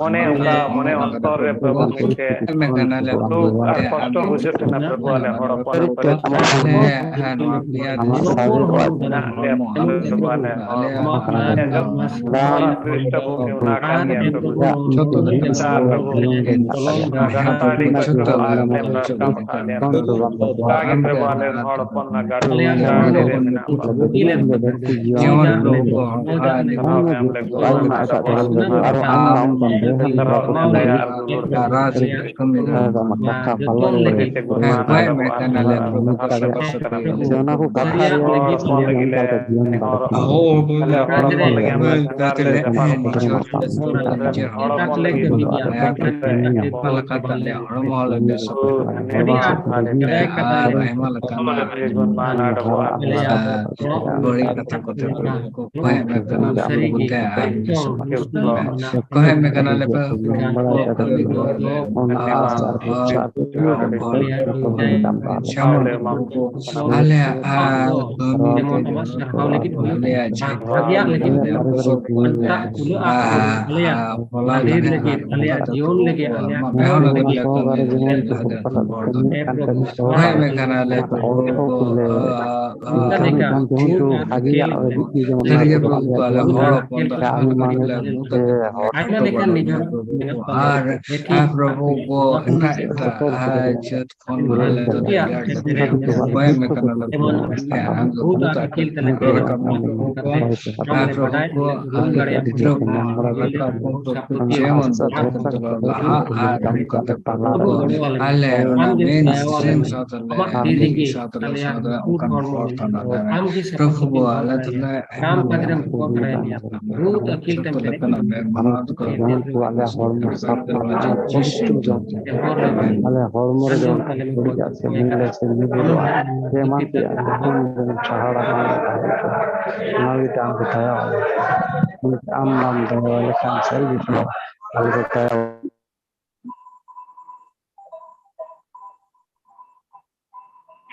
मने मने अंतर रे प्रभु के लोग कष्ट बुझतना प्रभु वाले हड़पन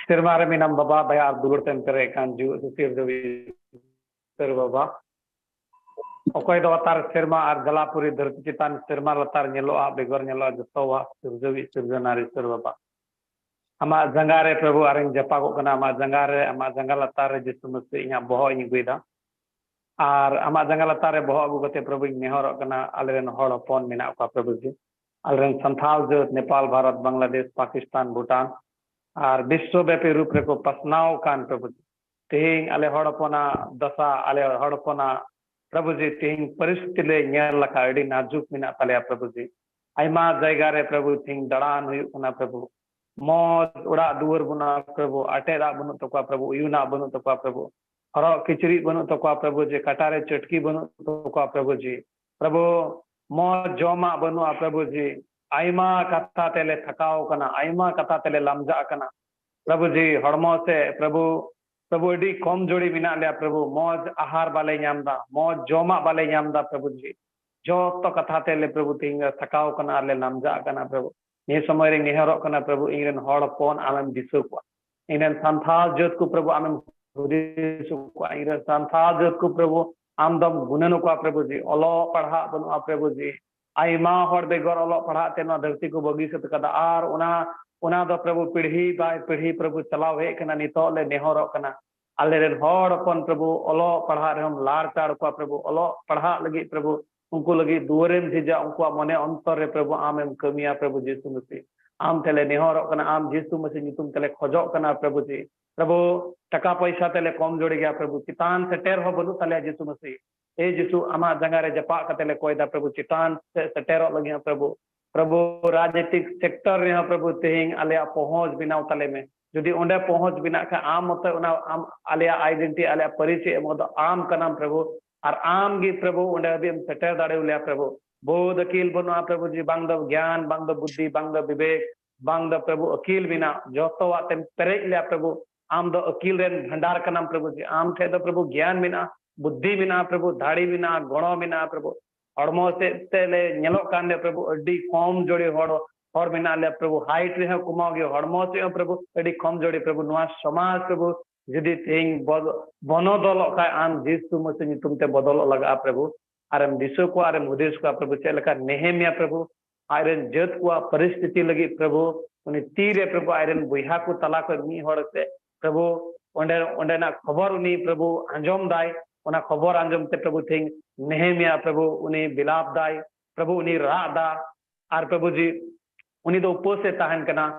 Sirmare minam baba bayar dugurten kere kan ju sir dewi sir baba okoy do tar sirma ar galapuri dharti chitan sirma latar nyelo a begor nyelo jotowa sir dewi sir janari sir baba ama jangare prabhu aring japa ko kana ama janggal latar jisu musti inya boho ini guida ar ama janggal latar boho agu kate prabhu nehor kana alren hor pon mina ko prabhu ji alren santhal jo Nepal Bharat Bangladesh Pakistan Bhutan और विश्वव्यापी रूप रेको पसनाव कान प्रभु जी तेहिंग अले हड़पना दशा अले हड़पना प्रभु जी तेहिंग परिस्थिति ले न्यार लखा अड़ी नाजुक मिना तले प्रभु जी आयमा जायगा रे प्रभु तेहिंग दड़ान हुई कना प्रभु मौज उड़ा दुवर बुना प्रभु अटेदा बुनु तकवा प्रभु युना बुनु तकवा प्रभु हरक किचरी बनू तको प्रभु जी कटारे चटकी बनू तको प्रभु जी प्रभु मौज जोमा बनू प्रभु जी आयमा कथा तेले थकाव कना आयमा कथा तेले लमजा कना प्रभु जी हड़मो से प्रभु प्रभु अडी कम जोड़ी मिना लिया प्रभु मौज आहार बाले नामदा मौज जोमा बाले नामदा प्रभु जी जो तो कथा तेले प्रभु तीन थकाव कना ले लमजा कना प्रभु ये समय रे निहरो कना प्रभु इंगरेन हड़ पोन आमेम दिसु को इंगरेन संथाल जत को प्रभु आमेम हुदिसु को इंगरेन संथाल जत को प्रभु आमदम गुणनु को प्रभु जी ओलो पढ़ा बनु प्रभु जी आयमा हड़ बेगर ओलो पढ़ा ते न धरती को बगीचत कदा आर उना दो प्रभु पीढ़ी बाय पीढ़ी प्रभु चलाव हे कना नितो ले नेहरो कना आले रेन हड़ अपन प्रभु ओलो पढ़ा रे हम लार चाड़ को प्रभु ओलो पढ़ा लगी प्रभु उनको लगी दुआरेम भेजा उनको मने अंतर रे प्रभु आमेम कमिया प्रभु यीशु मसीह आम तेले नेहरो कना आम यीशु मसीह नितुम तेले खोजो कना प्रभु जी प्रभु टका पैसा तेले कम जोड़ी गया प्रभु चितान सेटेर हो बनु तले यीशु मसीह ए यीशु आमा जंगा रे जपा कतेले कोयदा प्रभु चितान से सेटेरो लगिया प्रभु प्रभु राजनीतिक सेक्टर रे प्रभु तेहिंग आले पहुंच बिनाव तले में जुदी ओंडे पहुंच बिना का आम मत उना आम आले आइडेंटिटी आले परिचय मोद आम कनाम प्रभु और आम गी प्रभु उंडे अभी हम सेटर दाड़े उलिया प्रभु बोध अकील बनुआ प्रभु जी बांग द ज्ञान बांग द बुद्धि बांग द विवेक बांग द प्रभु अकील बिना जोतो वाते पेरे लिया प्रभु आम द अकील रेन भंडार कनाम प्रभु जी आम थे द प्रभु ज्ञान बिना बुद्धि बिना प्रभु धाड़ी बिना गुणो बिना प्रभु हड़मो से तेले नेलो कांदे प्रभु अड्डी कम जोड़ी हड़ बिना ले प्रभु हाइट रे कुमाओ गे हड़मो से प्रभु अड्डी कम जोड़ी प्रभु नुआ समाज प्रभु जदि तेहिंग बनोदल का आम यीशु मसीह नितुम ते बदल लगा प्रभु आरम दिसो को आरम हुदेश को प्रभु चेलका नेहेमिया प्रभु आयरन जत को परिस्थिति लगी प्रभु उनी तीरे प्रभु आयरन बुहा को तला को मी हड़ से प्रभु ओंडे ओंडे ना खबर उनी प्रभु अंजम दाय उना खबर अंजम ते प्रभु थिंग नेहेमिया प्रभु उनी बिलाप दाय प्रभु उनी रादा आर प्रभु जी उनी दो उपसे तहन कना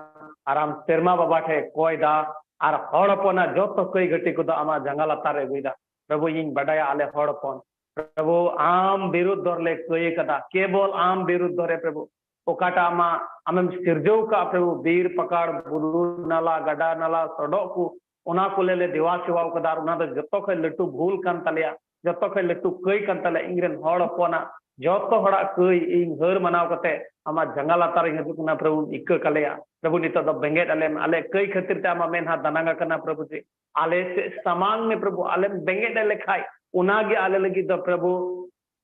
आराम सेरमा बाबा ठे कोयदा आर हड़पना जो तो कई घटी को आमा जंगल तारे गुइदा प्रभु इन बडाया आले हड़पन प्रभु आम विरुद्ध ले कई कदा केवल आम विरुद्ध रे प्रभु ओकाटा आमा आमेम सिरजो का प्रभु वीर पकड़ बुरु नाला गडा नाला सड़क को उना को ले दिवा सिवाव कदार उना द जतो खे लटू भूल कान तलिया जतो खे लटू कई कान तले इंग्रेन हड़पना जतो हड़ा कई इन हर मनाव कते आमा जंगल तारे हजुकना प्रभु इक कलेया प्रभु नित द बेंगेट आले कई खातिर ते आमा मेन हा दनांगा कना प्रभु जी आले से समान में प्रभु आले बेंगेट आले खाई उनागे आले लगी द प्रभु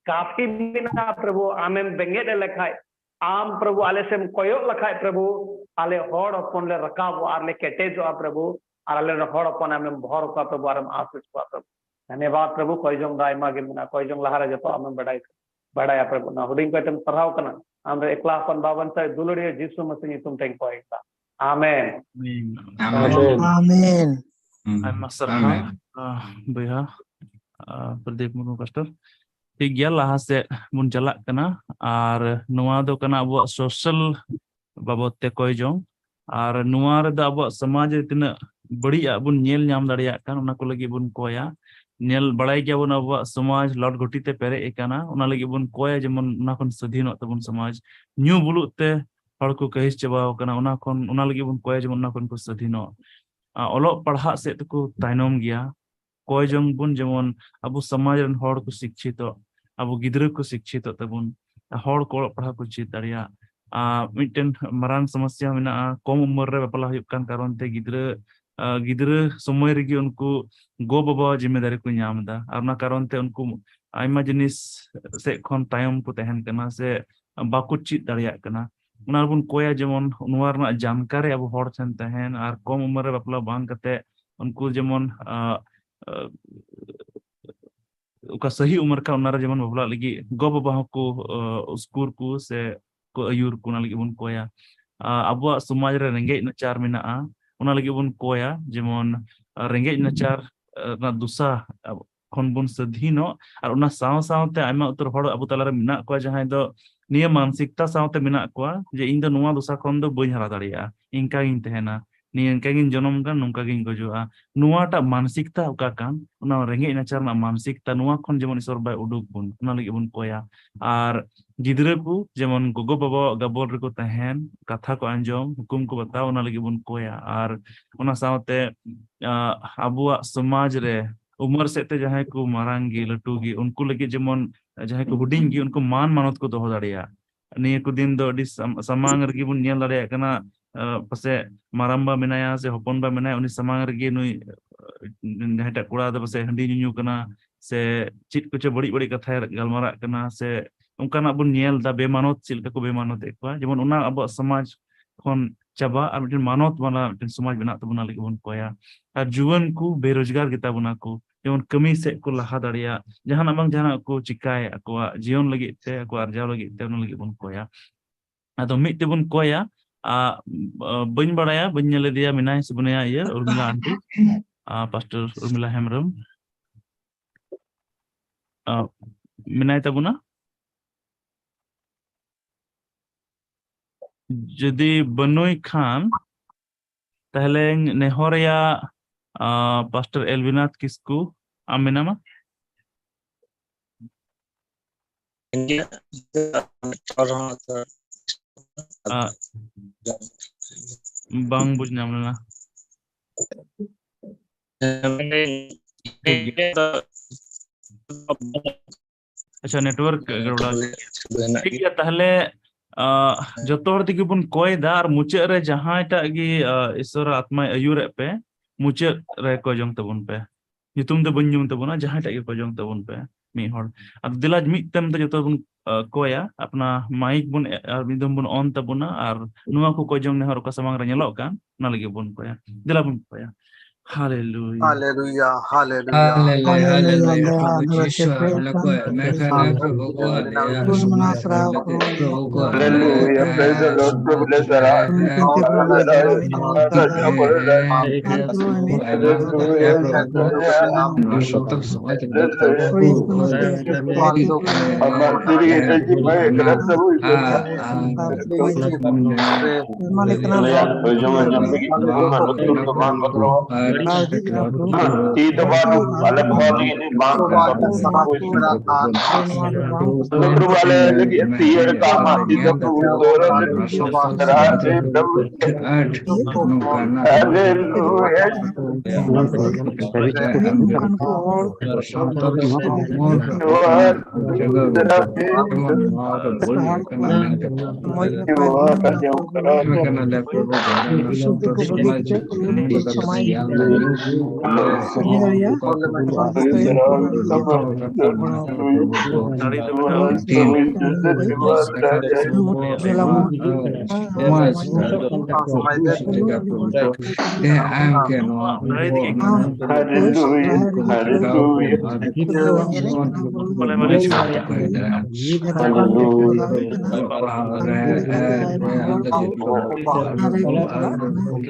काफी बिना प्रभु आमें बेंगेट आले खाई आम प्रभु आले से कोयो लखाई प्रभु आले हड़ अपन ले रकाब आले केटेज आ प्रभु आले हड़ अपन आमें भर का प्रभु आरम आशीष का प्रभु धन्यवाद प्रभु कोई जों दायमा के बिना कोई जों लहारा जतो आमें बड़ाया प्रभु ना हुडिंग को तुम सराव कना हमरे एकला अपन बावन से दुलड़िए यीशु मसीह तुम टेंग कोइता आमेन आमीन Ayma sarha boyha Pradeep Murmu pastor ठीक गया लाहा से मुन चला कना आर नुआ दो कना अब सोशल बाबत ते कोई जों आर नुआ रे दा अब समाज तिना बड़ी बुन नेल नाम दाड़िया कान उना को लगी बुन कोया नेल बड़ाई गया बुन अब समाज लॉट घटी ते पेरे एकाना उना लगी बुन कोया जेमन उना कोन स्वाधीन तबुन समाज न्यू बुलु ते हड़ को कहिस चबाव कना उना कोन उना लगी बुन कोया जेमन उना कोन को स्वाधीन ओलो पढ़ा से को ताइनम गया कोई जों बुन जेमन अब समाज रन हड़ को शिक्षित अब गिद्र को शिक्षित तबुन हड़ को पढ़ा को चित दाड़िया मिटन मरान समस्या मेना कम उम्र रे बापला हुयुक कान कारण ते गिद्र समय रेगी उनको गो बाबा जिम्मेदारी को नाम दा आरना कारण ते उनको आयमा जिनिस से खन तायम को तहन कना से बाको चित दाड़िया कना उना बुन कोया जेमन उनवार ना जानकारी अब हड़ छन तहन आर कम उम्र रे बापला बांग कते उनको जेमन उका सही उम्र का उनारा जेमन बापला लगी गो बाबा को स्कूल को से को अयुर को लगी बुन कोया अब समाज रे रेंगे नचार मेना उना लगी बुन कोया जेमन रेंगे नचार ना दुसा खन बुन सधीनो और उना साव सावते आयमा उतर हड़ अब तला रे मेना को जहां दो निय मानसिकता सावते मेना को जे इन दो नुवा दुसा खन दो बई हरा दाड़िया इनका गिन तहना नियन कागिन जनम का नुका गिन गजुआ नुआटा मानसिकता उका कान उना रेंगे नचार ना मानसिकता नुआ खन जेमन ईश्वर बाय उडुक बुन उना लगी बुन कोया आर गिद्रे को जेमन गोगो बाबा गबोल रे को तहन कथा को अंजम हुकुम को बताओ उना लगी बुन कोया आर उना सावते अबुआ समाज रे umur sete jahay ko marang gi latu gi unku lagi jemon jahay ko huding gi unku मान मानत को दोहो दाड़िया निया को दिन दो अडी समांग रगी बुन नियल दाड़िया कना पसे मारंबा मेनाया से हपनबा मेनाया उनी समांग रगी नुई जहाटा कुड़ा द पसे हंडी न्यू कना से चित कुछ बड़ी कथा गलमारा कना से उनकाना बुन नियल दा बेमानत चिलका को बेमानत एकवा जेमन उना अब समाज खन चाबा और मिटन मानत वाला मिटन समाज बना तबना लगी बुन कोया और जुवन को बेरोजगार गिता बुना को जेमन कमी से को लहा दाड़िया जहां बंग जहां को चिकाय को जीवन लगी ते को अर्जाव लगी ते उन लगी बुन कोया अदो मिट बुन कोया बन बड़ाया बन ले दिया मिनाय सुबनया ये उर्मिला आंटी पास्टर उर्मिला हेमरम मिनाय तबुना जदि बनुई खान ताहले नेहरिया पास्टर एलविनाथ किसकू आमिनामा bang buj namna अच्छा नेटवर्क गड़बड़ा ठीक है ताहले जतो हर दिगे बुन कोय दा और मुचे रे जहां एटा गी ईश्वर आत्मा अयुरे पे मुचे रे को जंग तबुन पे युतुम दे बन्युम तबुना जहां एटा गी को जंग तबुन पे मी हर अब दिलाज मितम तो जतो बुन कोया अपना माइक बुन और मिदम बुन ऑन तबुना और नुआ को जंग ने हर का समंग रे ñelo kan na lagi बुन कोया दिला बुन कोया hallelujah hallelujah hallelujah Itu baru ada kembali ini bangsa berbalik lagi tiada sama tidak perlu terakhir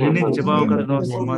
ini coba kalau semua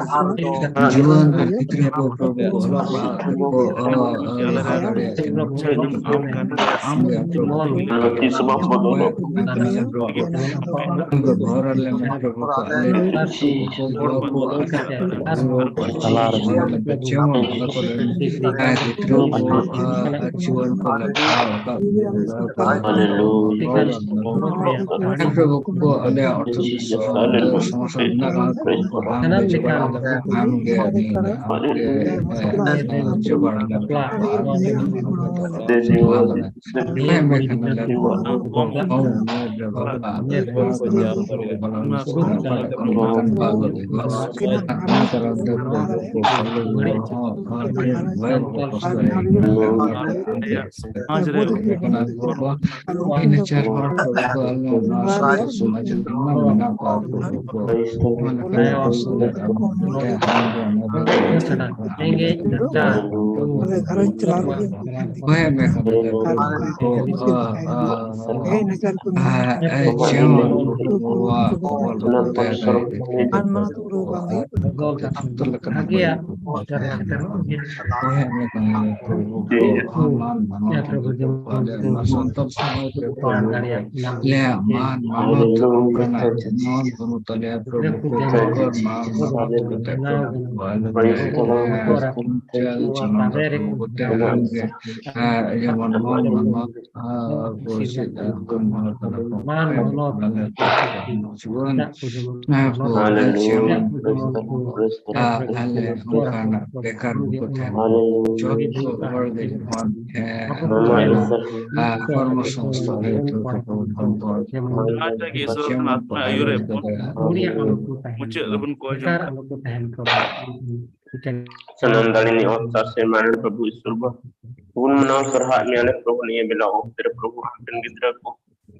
आज lagi ईश्वर kan आत्मा ayure pun muncul rebun koi jong Senang kali ni otak saya mana Prabhu Surba. Pun menang serhat ni oleh Prabhu ni bila okter Prabhu hampir gitu aku.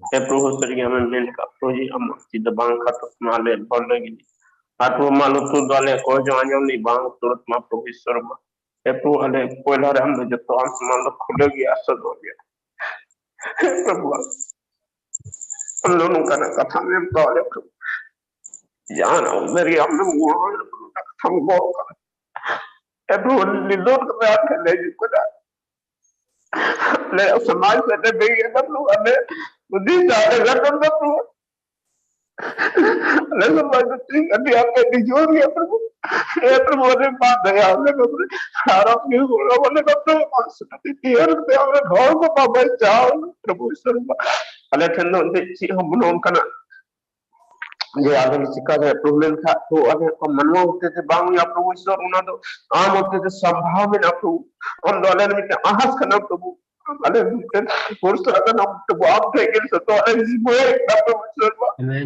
Saya Prabhu sering aman menka Prabhu amat tidak bangkat malah bol lagi. Aku malu tu dale koi jong anyam ni bang turut ma Prabhu Surba. Saya Prabhu ale koi lari ambil jatuh am semalam kuda lagi asal dia. Prabhu. Lalu karena kata ni boleh Prabhu. Jangan dari ambil mual kata boleh. Everyone lilur ke akan lagi kuda. Le समाज से ने बेगे ना लोग हमें बुद्धि जाने लगा ना तो ले समाज से ठीक अभी आपके निजोर या प्रभु ये प्रभु ने बात दया हमने प्रभु सारा अपने होगा बोले प्रभु मास तीर पे हमने घर को पापा जाओ प्रभु ईश्वर अले ठंडो से हम बनों करना जे आगे चिका है प्रॉब्लम था तो अगर को मनवा होते थे बांग या प्रभु ईश्वर उना तो आम होते थे संभाव में ना प्रभु हम दोले में आहस करना प्रभु अले पुरुष अगर हम तो आप थे कि तो अले इस मोए ना प्रभु ईश्वर Amen.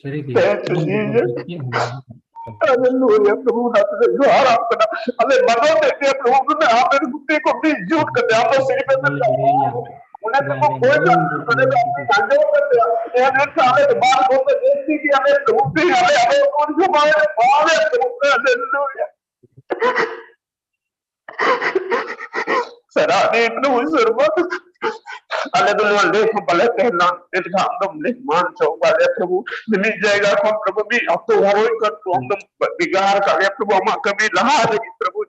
Serigi. हालेलुया प्रभु हाथ से द्वार आपका अले मनो देते प्रभु ने आपने गुप्ते को भी झूठ कर दिया आप सिर पे उन्हें तो कोई उन्हें तो अपने गांजों कर दिया ये ने साले बाहर बोलते देखती कि हमें प्रभु भी हमें कौन जो मारे बाहर प्रभु हालेलुया सरा ने प्रभु सर्वत अले दुनिया देख भले कहना इनका हम ले मान चौक वाले प्रभु मिल जाएगा कौन प्रभु भी अब तो हरोई कर तो हम बिगाड़ कर प्रभु हम कभी लहा देगी प्रभु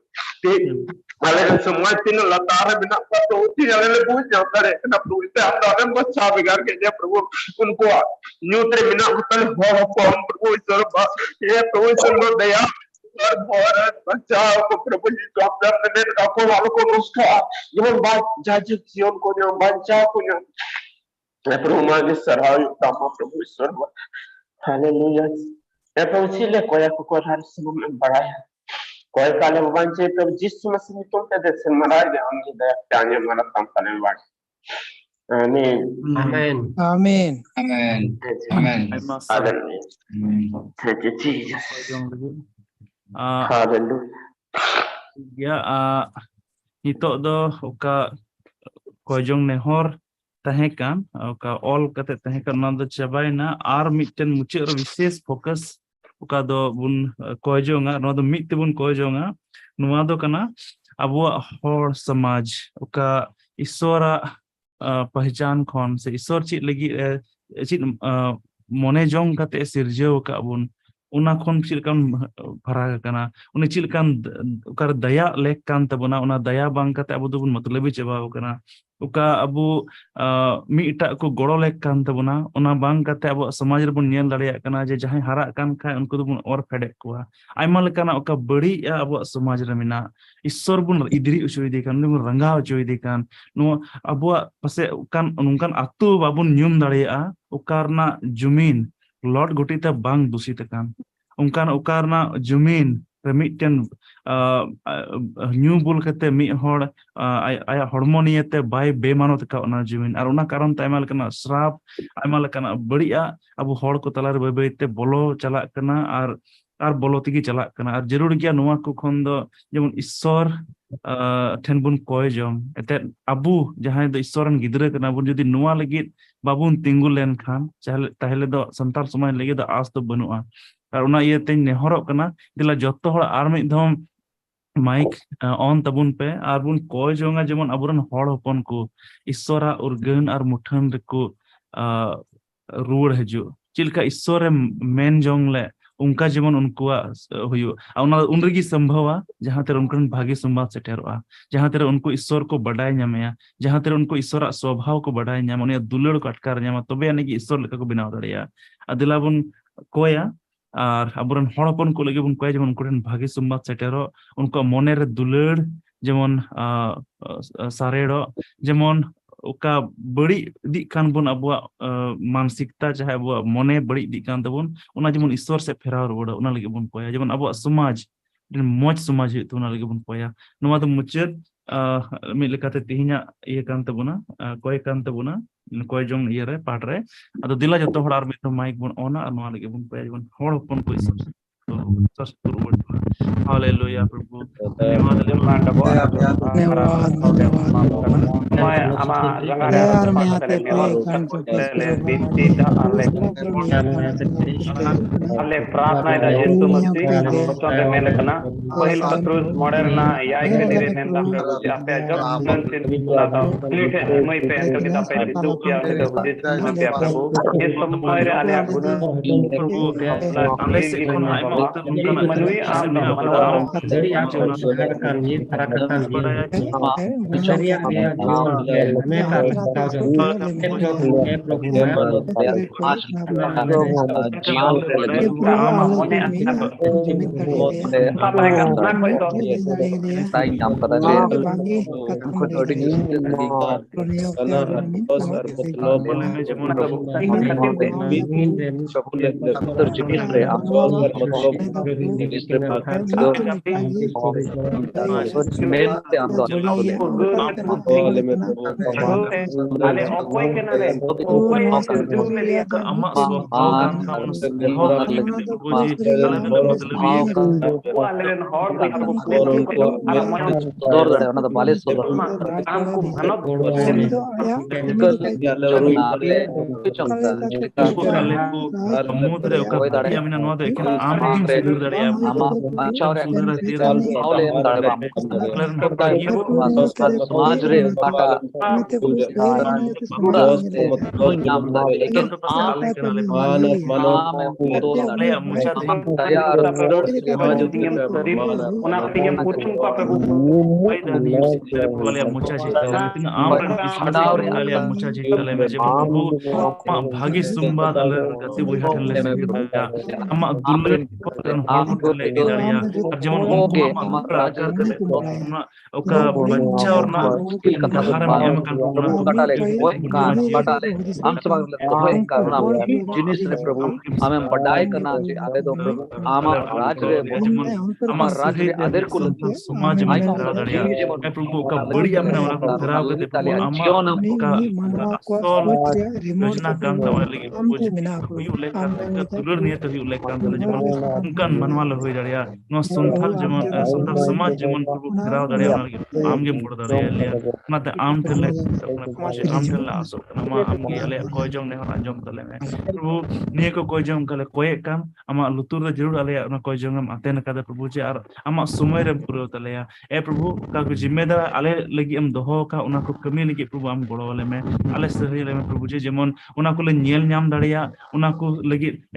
अले semua tin latar बिना तो उठी अले ले पूछ जाता है ना प्रभु इसे हम दाने बच्चा बिगाड़ के जे प्रभु उनको न्यूट्रे बिना उतल हो हम प्रभु ईश्वर ये प्रभु ईश्वर दया और बहुत बचाओ को प्रभु जी तो आप ने आपको वालों को उसका ये बात जाजक जीवन को जो बचाओ को जो प्रभु मांगे सराय तम प्रभु ईश्वर हालेलुया ये प्रभु चीले कोया को हर समय में बढ़ाया कोई काले बंचे प्रभु जिस मसीह तो ते दे मरा दे हम दे जाने मारा काम करने वाले आमीन Amen. Amin. आमीन आमीन hallelujah thank you Jesus hallelujah ya nitok do oka kojong nehor tahekan oka all kate tahekan nando chabaina ar mitten muchir vises focus oka do bun kojonga no do mit bun kojonga nuwa do kana abo hor samaj oka isora pahchan khon se isor chit lagi chit mone jong kate sirjeo ka bun una khon chilkan farag kana uni chilkan ukar daya lek kan tabuna una daya bang kate abu dubun matlabi chaba kana uka abu mi ita ko goro lek kan tabuna una bang kate abu samaj rebun nyel dareya kana je jahay harak kan khai unku dubun or fedek kuwa aima lekana uka bari ya abu samaj re mena issor bun idri uchoidi kan bun ranga uchoidi kan no abu pase kan nungkan atu babun nyum dareya ukarna jumin Lord gotita bang dusita kan ungkan ukarna jumin remiten new bul kate mi hor aya hormoniyate bai bemanot ka ona jumin ar ona karon taimal kana srap aimal kana badiya abu hor ko talar bebete bolo chalak kana ar bolo tigi chalak kana ar jarur gya noa ko khon do jemon issor ten bun koy jong etet abu jahay do issoran gidre kana bun jodi noa lagit babun tingul len khan tahle do santar somay lagi do as do banua ar ona iye tein nehorok kana dila jotto hor ar mi dhom mic on tabun pe ar bun koy jonga jemon aburan hor hopon ko issora urgan ar muthan reku ruur heju chilka issore men jong le उनका जीवन उनको हुयो उनरेगी संभव जहां तेरे उनकन भागी संवाद सेटेरोआ जहां तेरे उनको ईश्वर को बढ़ाई ᱧᱟᱢᱮᱭᱟ जहां तेरे उनको ईश्वर स्वभाव को बढ़ाई ᱧᱟᱢ उनिया दुलड़ को अटकार ᱧᱟᱢᱟ तबे यानी कि ईश्वर लेका को बनाव दड़िया अदिला बुन कोया ar aburan horapon ko lagi bun koy jemon kuren bhagi sumbat setero unko moner dulur jemon sarero jemon oka bari di kan bun abuak mansikta jahe abuak mone bari di kan tabun una jemon isor se pheraw ruwada una lagi bun koya jemon abuak samaj dan moj samaj itu una lagi bun koya numa do mucet mid lekate tihinya iya kan tabuna koy kan tabuna koy jong iya re part re ado dila joto hor ar mid mic bun ona ar numa lagi bun koya jemon hor hopon ko isor Hallelujah Prabhu. alle प्रार्थना ida yesu masti bachon de mele kana पहिल पत्रुस मॉडर्ना याई के dire nem da प्रभु जी आपे जब मन से ना तो लिखे मई पे अंत की तापे दिदु किया ने तो बुद्धि में पे प्रभु ये समय रे आले गुण प्रभु alle se kon ai ma to मनवी आम मनवा dari aku kan ni tarakatan ni bicara dia me ka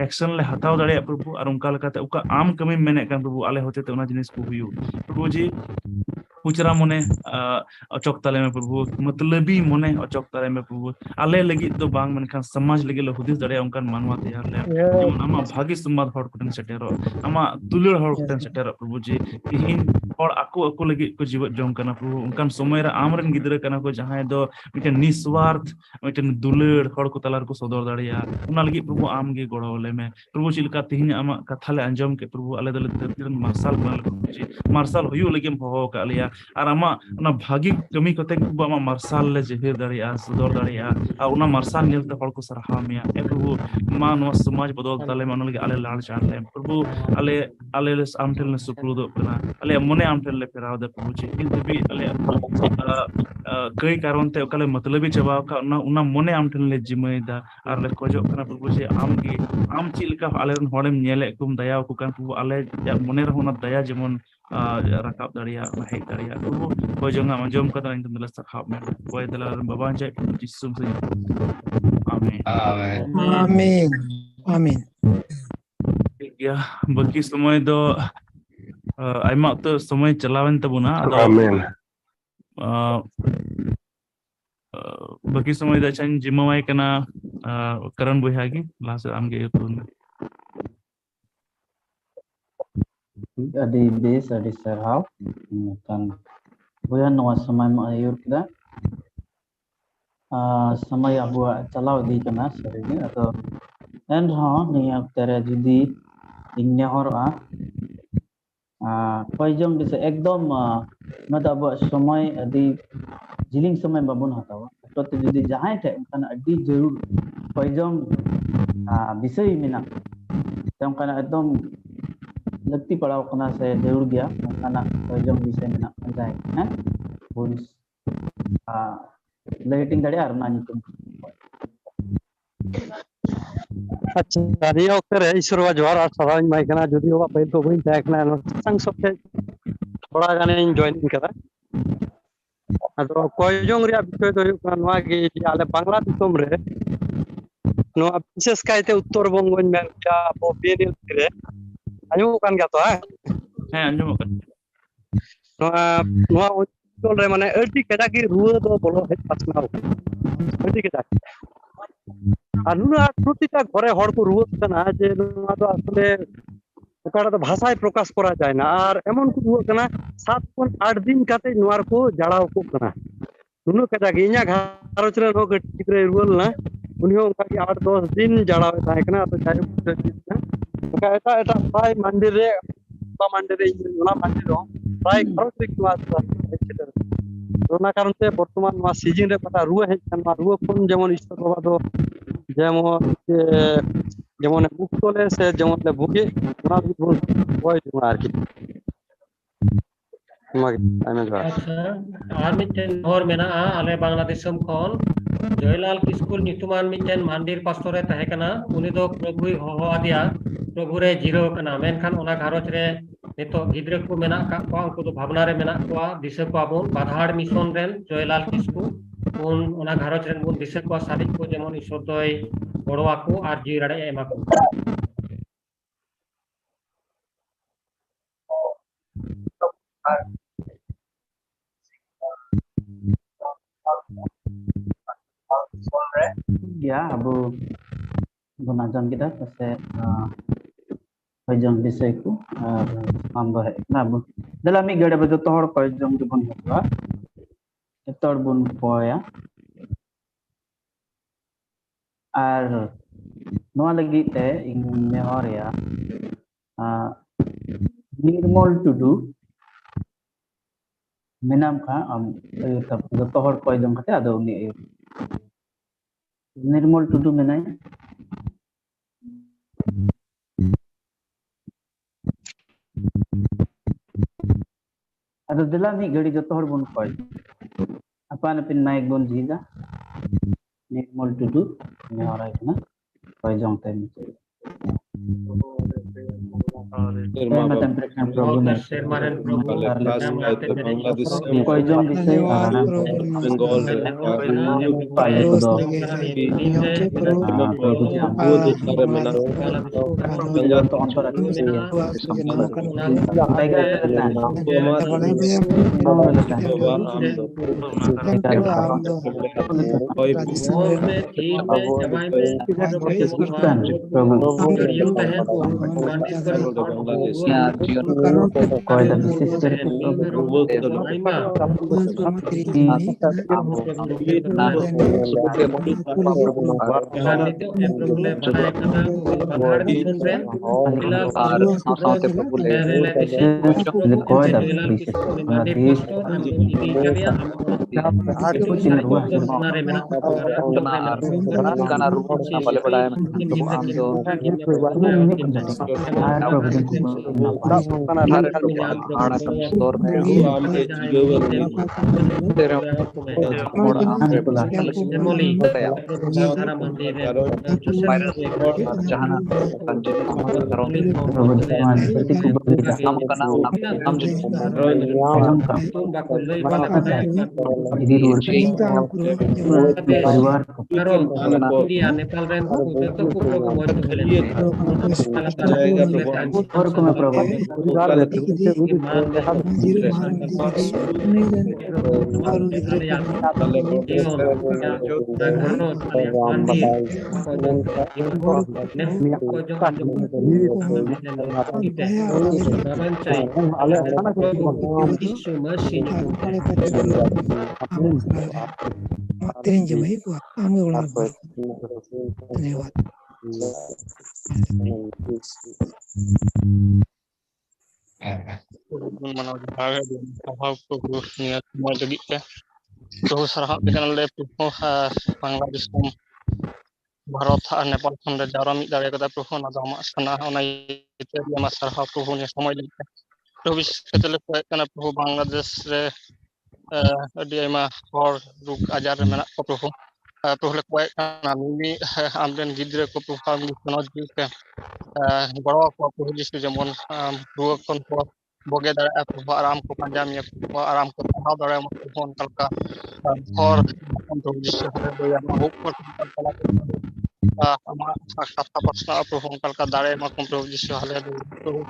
action le hataw dareya Prabhu ar unka lekate uka am kami mene kan Prabhu ale hote te ona jinis ko huyu Prabhu ji puchra mone ochok tale me Prabhu matlabi mone ochok tale me Prabhu ale lagi do bang menkan samaj lagi le hudis dareya unkan manwa tayar le jemon ama bhagi sumad hor kuten setero ama dulur hor kuten setero Prabhu ji tihin hor aku lagi ko jiwat jong kana Prabhu unkan somoy ra amren gidra kana ko jahay do miten niswart miten dulur hor ko talar ko sodor dareya una lagi Prabhu am ge goro le me Prabhu chilka tihin ama kathale anjom ke Prabhu ale dale tirn marsal banal Prabhu ji marsal huyu lagi ho ka liya ar ama una bhagi kami kote Prabhu ama marsal le jehir dareya sodor dareya a una marsal nelte hor ko sarha miya e Prabhu ma no samaj bodol tale man lagi ale lal chan le Prabhu ale amtel ne suprudo kana ale mone amtel le peraw da Prabhu ji kintu bi ale kai karon te kale matlabi jawab ka una mone amtel le jimai da ar le kojo kana Prabhu ji am chilka ale hodem nyele kum daya ku kan Prabhu ale mone rahuna daya jemon rakap daria mahek daria Prabhu ko jonga majom kata intum dala sakhab me ko dala baban jai jisum se amin amin amin ya bagi semua do aima to semua chalawan tabuna amin bagi semua da chan jimawai kana karan boyhagi lasa amge tun adi bes adi sarhaw kan buya noa samay mo ayur kita samay abuwa chalaw di kana sarigi ato enho niya tere judi inya hora koyjong bisa ekdom mada abuwa samay adi jiling samay babun hatawa to judi jahay te kan adi jarur koyjong bisay mina yang kana ekdom लगती पड़ाव करना से जरूर गया खाना कोयजों विषय में ना जाए हैं पुलिस लाइटिंग दड़े आरना निकुम अच्छा रिया ओक्टर ईश्वर वा जोहार और सदा माय कना जदी होबा पहिल तो बइन ताकना संग सबके थोड़ा गाने जॉइन करा अदो कोयजों रिया विषय तो नवा के आले बांग्ला दिसोम रे नवा विशेष कायते उत्तर बंग में जा बो बेनिल रे आयो kan ga to anjum kan नवा उत्तर रे माने अति केदा की रुआ दो बोलो हे पासनाव अति केदा अनुना प्रतिटा घरे हड़ को रुआ कना जे नवा तो असले ओकाड़ा तो भाषाय प्रकाश करा जाय ना और एमन को रुआ कना 7 खन 8 दिन काते नवार को जाड़ाव को कना दुनो केदा की इया घारोच रे नो गटी रे रुल ना उनियो उनका की 8 10 दिन जाड़ाव थाय कना तो चाहे eta eta pai mandir re ona mandir ro pai kharatik was ona karon te bortoman ma season re pata ruwa he kan ruwa kon jemon ishwar baba do jemon buktole se jemon le buge ona boy duna ar ki और मिटन और मेना आले बांग्लादेशम खन जयलाल किस्कुल नितुमान मिटन मंदिर पास्टोरे तहे कना उनी दो प्रभुई होहो आदिया प्रभु रे जीरो कना मेनखान ओना घारोच रे नितो गिद्रे को मेना का को उनको तो भावना रे मेना को दिसे को आबो बाधाड़ मिशन रेन जयलाल किस्कु उन ओना घारोच रेन बुन दिसे को सारी को जेमन ईश्वर दोय बड़वा को आर जी रडे एमा को ya abu gunajan kita se koyjong bisay ko amba hai na abu dalami gade bedo tohor koyjong jibon hotwa etor bun poya ar noa lagi te ing mehor ya nirmol tudu menam ka tohor koyjong kate ado ni निर्मल टुडू में नहीं अरे दिला नहीं गड़ी जो तोहर बुन कोई अपन अपन नाइक बुन जीजा निर्मल टुडू में आ रहा है ना कोई जंगते नहीं कोई जम विषय Bengal Narancay. Ale mana ko Isu masih nyutum teh. Tirin jemai ko amge ulang lewat. Menolak dan tahap tubuh niat semua jadi ya. Tuh sarap dengan lepuh Bangladesh Bharat Nepal khonde jarami dari kata tuh na dama sana ona itu dia masalah tuh nya samai jadi. Tuh bis ketele kana tuh Bangladesh re dia mah hor ruk ajar mena ko tuh tuh le kue kana mimi amden gidre ko tuh family kono juga baro ko tuh jisu jemon dua kon ko boge dari tuh aram ko panjamnya ko aram ko tahu dari mo tuh kalka hor untuk jisu ada yang mau ko kalka ama kata pasna tuh kalka dari mo ko jisu hale tuh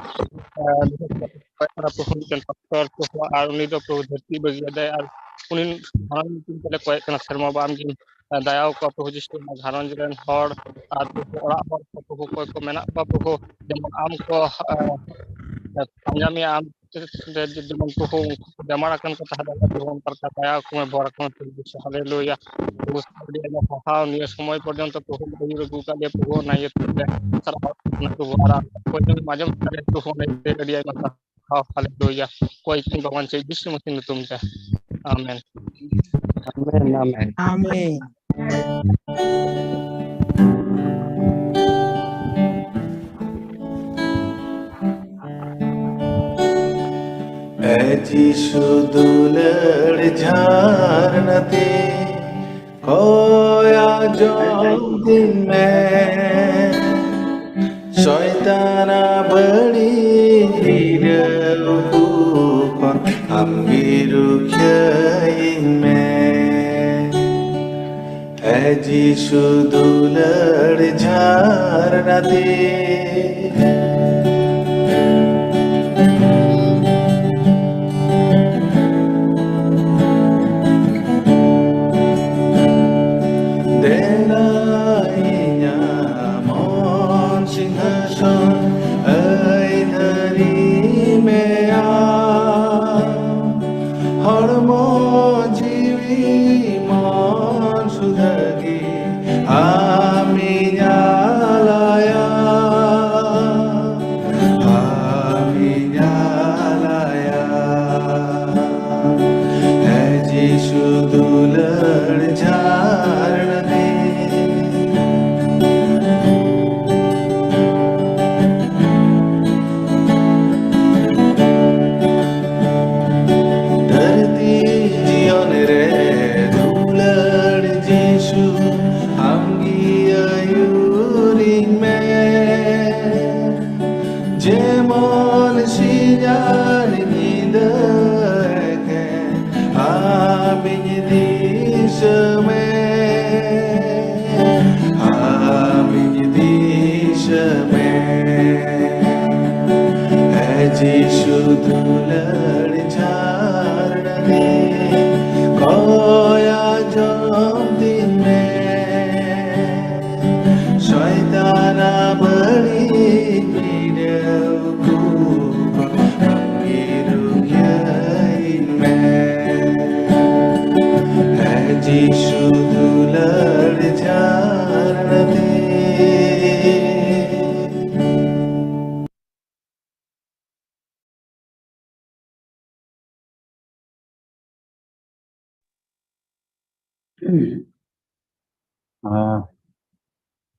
para pohon kan faktor tuh aruni do tuh dhati bagi ada unin haran tin tele ko kana serma bam gin dayao ko tuh jisu haran jiren hor tuh ora hor tuh ko mena ko tuh jemon am ko panjami am jemon tuh jamarakan ko tahada tuh perkata ya ko me borak ko tuh jisu haleluya terus dia na pahal ni সময় পর্যন্ত প্রভু বলির গুকা দিয়ে প্রভু নাই তুলে সারা তুহ ara ko majam kare tuh ne dia masa haleluya ko ikin bawan cai jisu mungkin tumta amen Amin. ऐसी दुलड़ झारनते खोया जो दिन में शैताना बड़ी हिरौकन हमगिरु ख्याइन में ऐसी दुलड़ झारनते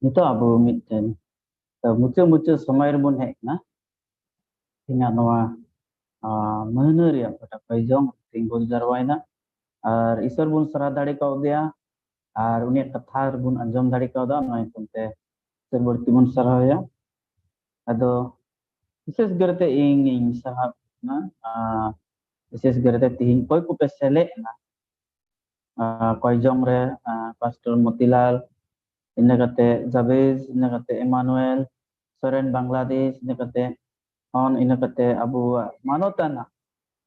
Nito abu miten muncul semai rebun hek na tinggal noa mana dia pada pejong tinggal jarwai na ar isor bun serah dari kau dia ar unik kata bun anjom dari kau dah noa itu serbur timun serah ya ado विशेष करते ing sarap na विशेष करते tihin koi ku pesele na koi jong re Pastor Motilal ina kate Jabez ina kate Emmanuel Soren Bangladesh ina kate on ina kate Abu Manotana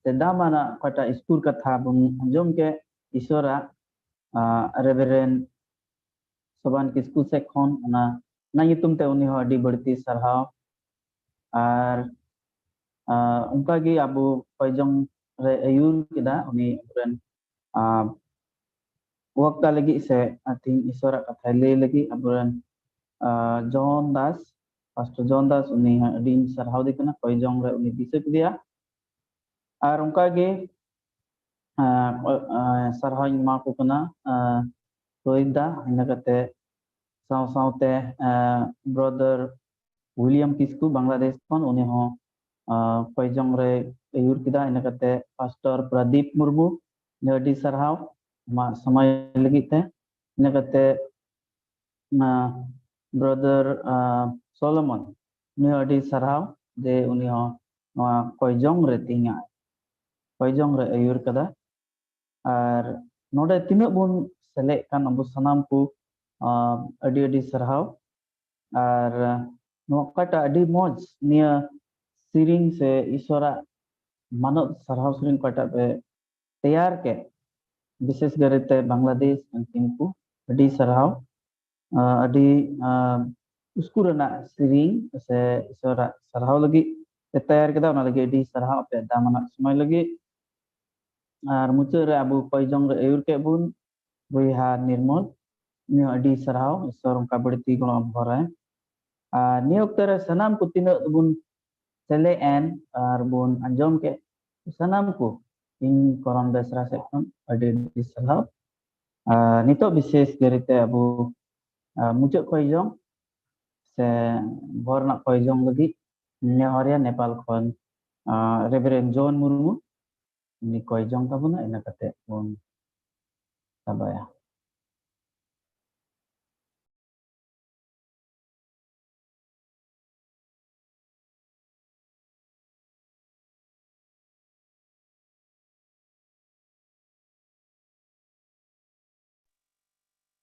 sedamana kota iskur katha bun anjom ke isora Reverend Soban Kisku Sekhon na na yutum te uni ho adi berti sarhaw ar उनका गे अबो कोयजोंग रे अयूर किदा उनी अबुरेन वक्ता लगी से आथिं ईश्वर कथा ले लगी अबुरेन जॉन दास पास्टर जॉन दास उनी अडीन सरहाव दिकना कोयजोंग रे उनी दिसे किया और उनका गे सरहाव मा को कना रोहिदा ina kate साव-सावते ब्रदर विलियम किस्कू बांग्लादेश खन उनी हो कोयजोंग रे अयूर किदा ina kate pastor Pradeep Murmu नडी सरहाव मा समय लगी ते ina kate ब्रदर सोलोमन नडी सरहाव जे उनी हो कोयजोंग रे तिंगा कोयजोंग रे अयूर कदा और नोडे तिना बुन सेले kan अबु सनाम को अडी सरहाव और नोकाटा अडी मौज निया सिरिंग से ईश्वरा मानव सरहाव सिरिंग काटा पे तैयार के विशेष करते बांग्लादेश टीम को अडी सरहाव अडी उसकुरना सिरिंग से ईश्वरा सरहाव लगी तैयार के दा लगी अडी सरहाव पे दामना समय लगी और मुचर अबु कोयजोंग रे अयूर के बुन बुहा निर्मल नियो अडी सरहाव ईश्वर उनका बढ़ती गुण भरा है नियो तरह सनाम को तीन बुन सेले एन और बुन अंजम के सनाम को इन कोरन बेसरा से अडी सरहाव नितो विशेष करते अबु मुझे कोयजोंग से भरना कोयजोंग लगी नेहरिया नेपाल खन रेवरेंड जॉन मुर्मू नि कोयजोंग का बुना ina kate बुन sabaya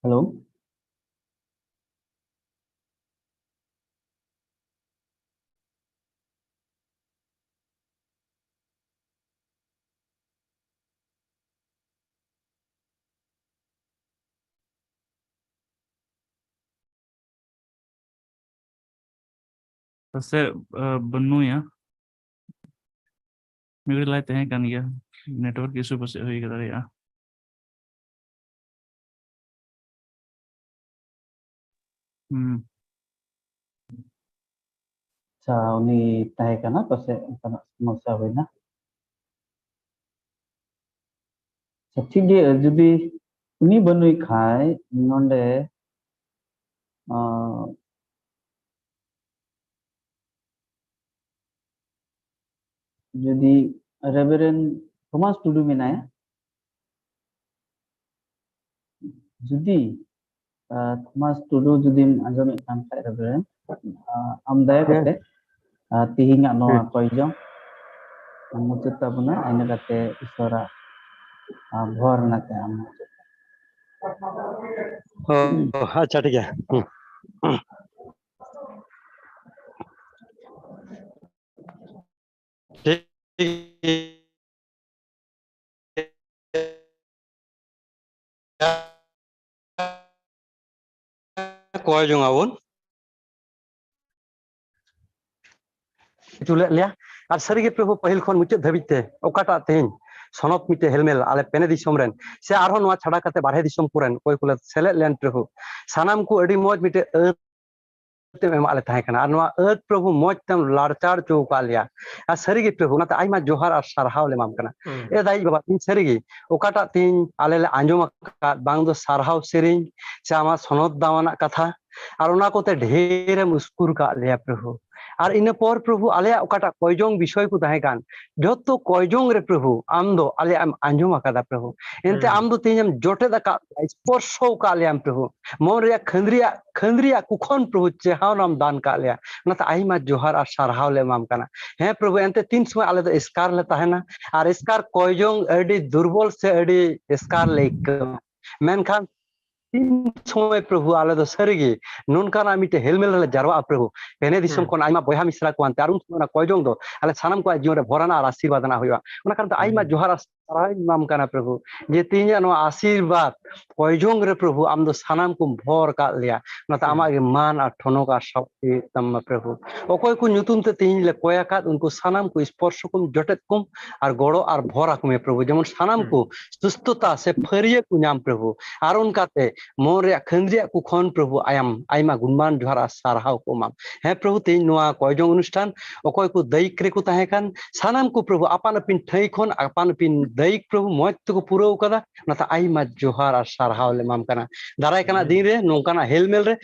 हेलो से बन्नू या मेरे लाइट हैं kan ya network issue pasti hui kada ya अच्छा उनी तय करना पसे समस्या हुई ना ठीक है जुदी उनी बनुई खाए नोंडे जुदी रेवरेंड थॉमस टुडू मेनाया जुदी थॉमस टुडू जुदी आंजम kan खाए reverend am daya kate tihinga no koyjong mucut tabuna ina kate isora भर नाते हम अच्छा ठीक है कोयजोंग आबुन चुले लिया और सरी के प्रभु पहिल खन मुचाद धाबिते ओकाटा तेन सनत मिटे हेलमेल आले पेने दिसम रेन से आरो नवा छाड़ा कते बारहे दिसम पुरन कोई कुले सेले लेन प्रभु सानाम को अडी मौज मिटे तेम आले ताहे कना नवा प्रभु मौज तम लारचार चौका लिया आ सरी के प्रभु नाते आइमा जोहार आ सरहाव ले माम कना ए दाई बाबा तीन सरी के ओकाटा तीन आले ले आंजम का बांग दो सरहाव सेरिंग से आमा सनत दावाना कथा और उना कोते ढेर मुस्कुर का लिया प्रभु और इन पर प्रभु आले ओकाटा कोयजोंग विषय को ताहे कान जतो कोयजोंग रे प्रभु आम दो आले आम आंजम आकादा प्रभु एनते आम दो तीन जोटे दका स्पर्शो का आले आम प्रभु मोर रे खंद्रिया कुखन प्रभु चेहाव नाम दान का लिया नता आइमा जोहार आ सरहाव ले माम काना हे प्रभु एनते तीन समय आले दो स्कार ले ताहेना और स्कार कोयजोंग अडी दुर्बल से अडी स्कार लेक मेनखान तीन समय प्रभु आले दो सरीगे नोनका ना मिटे हेलमेल ले जारवा प्रभु पेने दिसम कोन आइमा बयहा मिसरा को अंते आरुम कोना कोयजोंग दो आले सानाम को जीवन रे भराना और आशीर्वाद ना होया ओना कारण आइमा जोहार नाम करना प्रभु जे तीन नो आशीर्वाद कोयजोंग रे प्रभु आम दो सानाम को भोर का लिया नता आमा के मान और ठोनो का शक्ति तम प्रभु ओकोय को ᱧᱩᱛᱩᱢ ते तीन ले कोया का उनको सानाम को स्पर्श को जटेत को और गोड़ो और भोरा को प्रभु जेमन सानाम को सुस्थता से फरिये को नाम प्रभु और उनकाते मोर रे खंद्रिया को खन प्रभु आयाम आइमा गुणमान जोहारा सारहाव को माम हे प्रभु तीन नोआ कोयजोंग अनुष्ठान ओकोय को दैक रे को ताहे कान सानाम को प्रभु आपन पिन ठई खन आपन पिन दैक प्रभु मौज को पूरा कदा नता आइमा जोहार और सारहाव ले माम कना दाराय कना दिन रे नोंकाना हेलमेल रे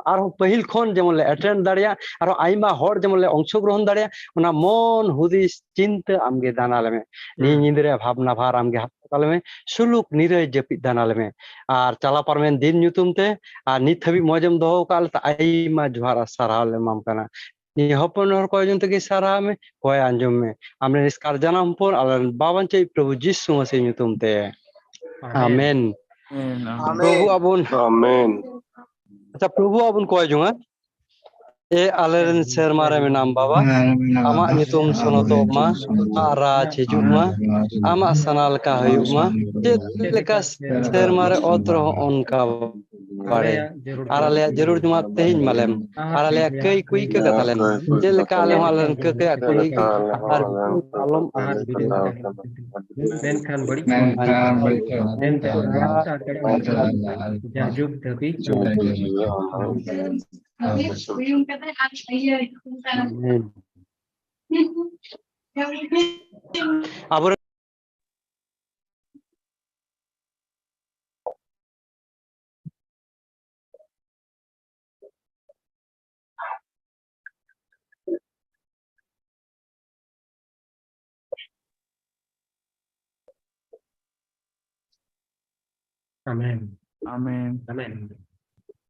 आरो पहिल खन जेमन ले अटेंड दाड़िया आरो आइमा हर जेमन ले अंशग्रहण दाड़िया उना मन हुदिस चिंता आमगे दानाले में नी निंद्रे भावना भार आमगे हाताले में सुलुक निरे जपि दानाले में आर चला परमेन दिन ᱧᱩᱛᱩᱢ ते आर नित हबि मौजम दोहो काल ता आइमा जोहार सारहाव ले माम कना ni hopon hor ko jonte ke sara me koy anjum me amne iskar janam por alan baban cei प्रभु यीशु मसीह ᱧᱩᱛᱩᱢ te amen प्रभु abun Amen. अच्छा प्रभु abun koy jonga ए आलेरन सेरमारे में नाम बाबा आमा ᱧᱩᱛᱩᱢ सोनोतो मा आरा हिजुग मा आमा सनाल का हयुग मा चेद लेका सेरमारे ओत्रो उनका बाड़े आर आले जरूर जुमा तेहिन मालेम आर आले कई कुई के गतालेम जे लेका आले मालन के कुई आर आलम आर Ben kan bari ben jajuk tapi अब amen Amin. amen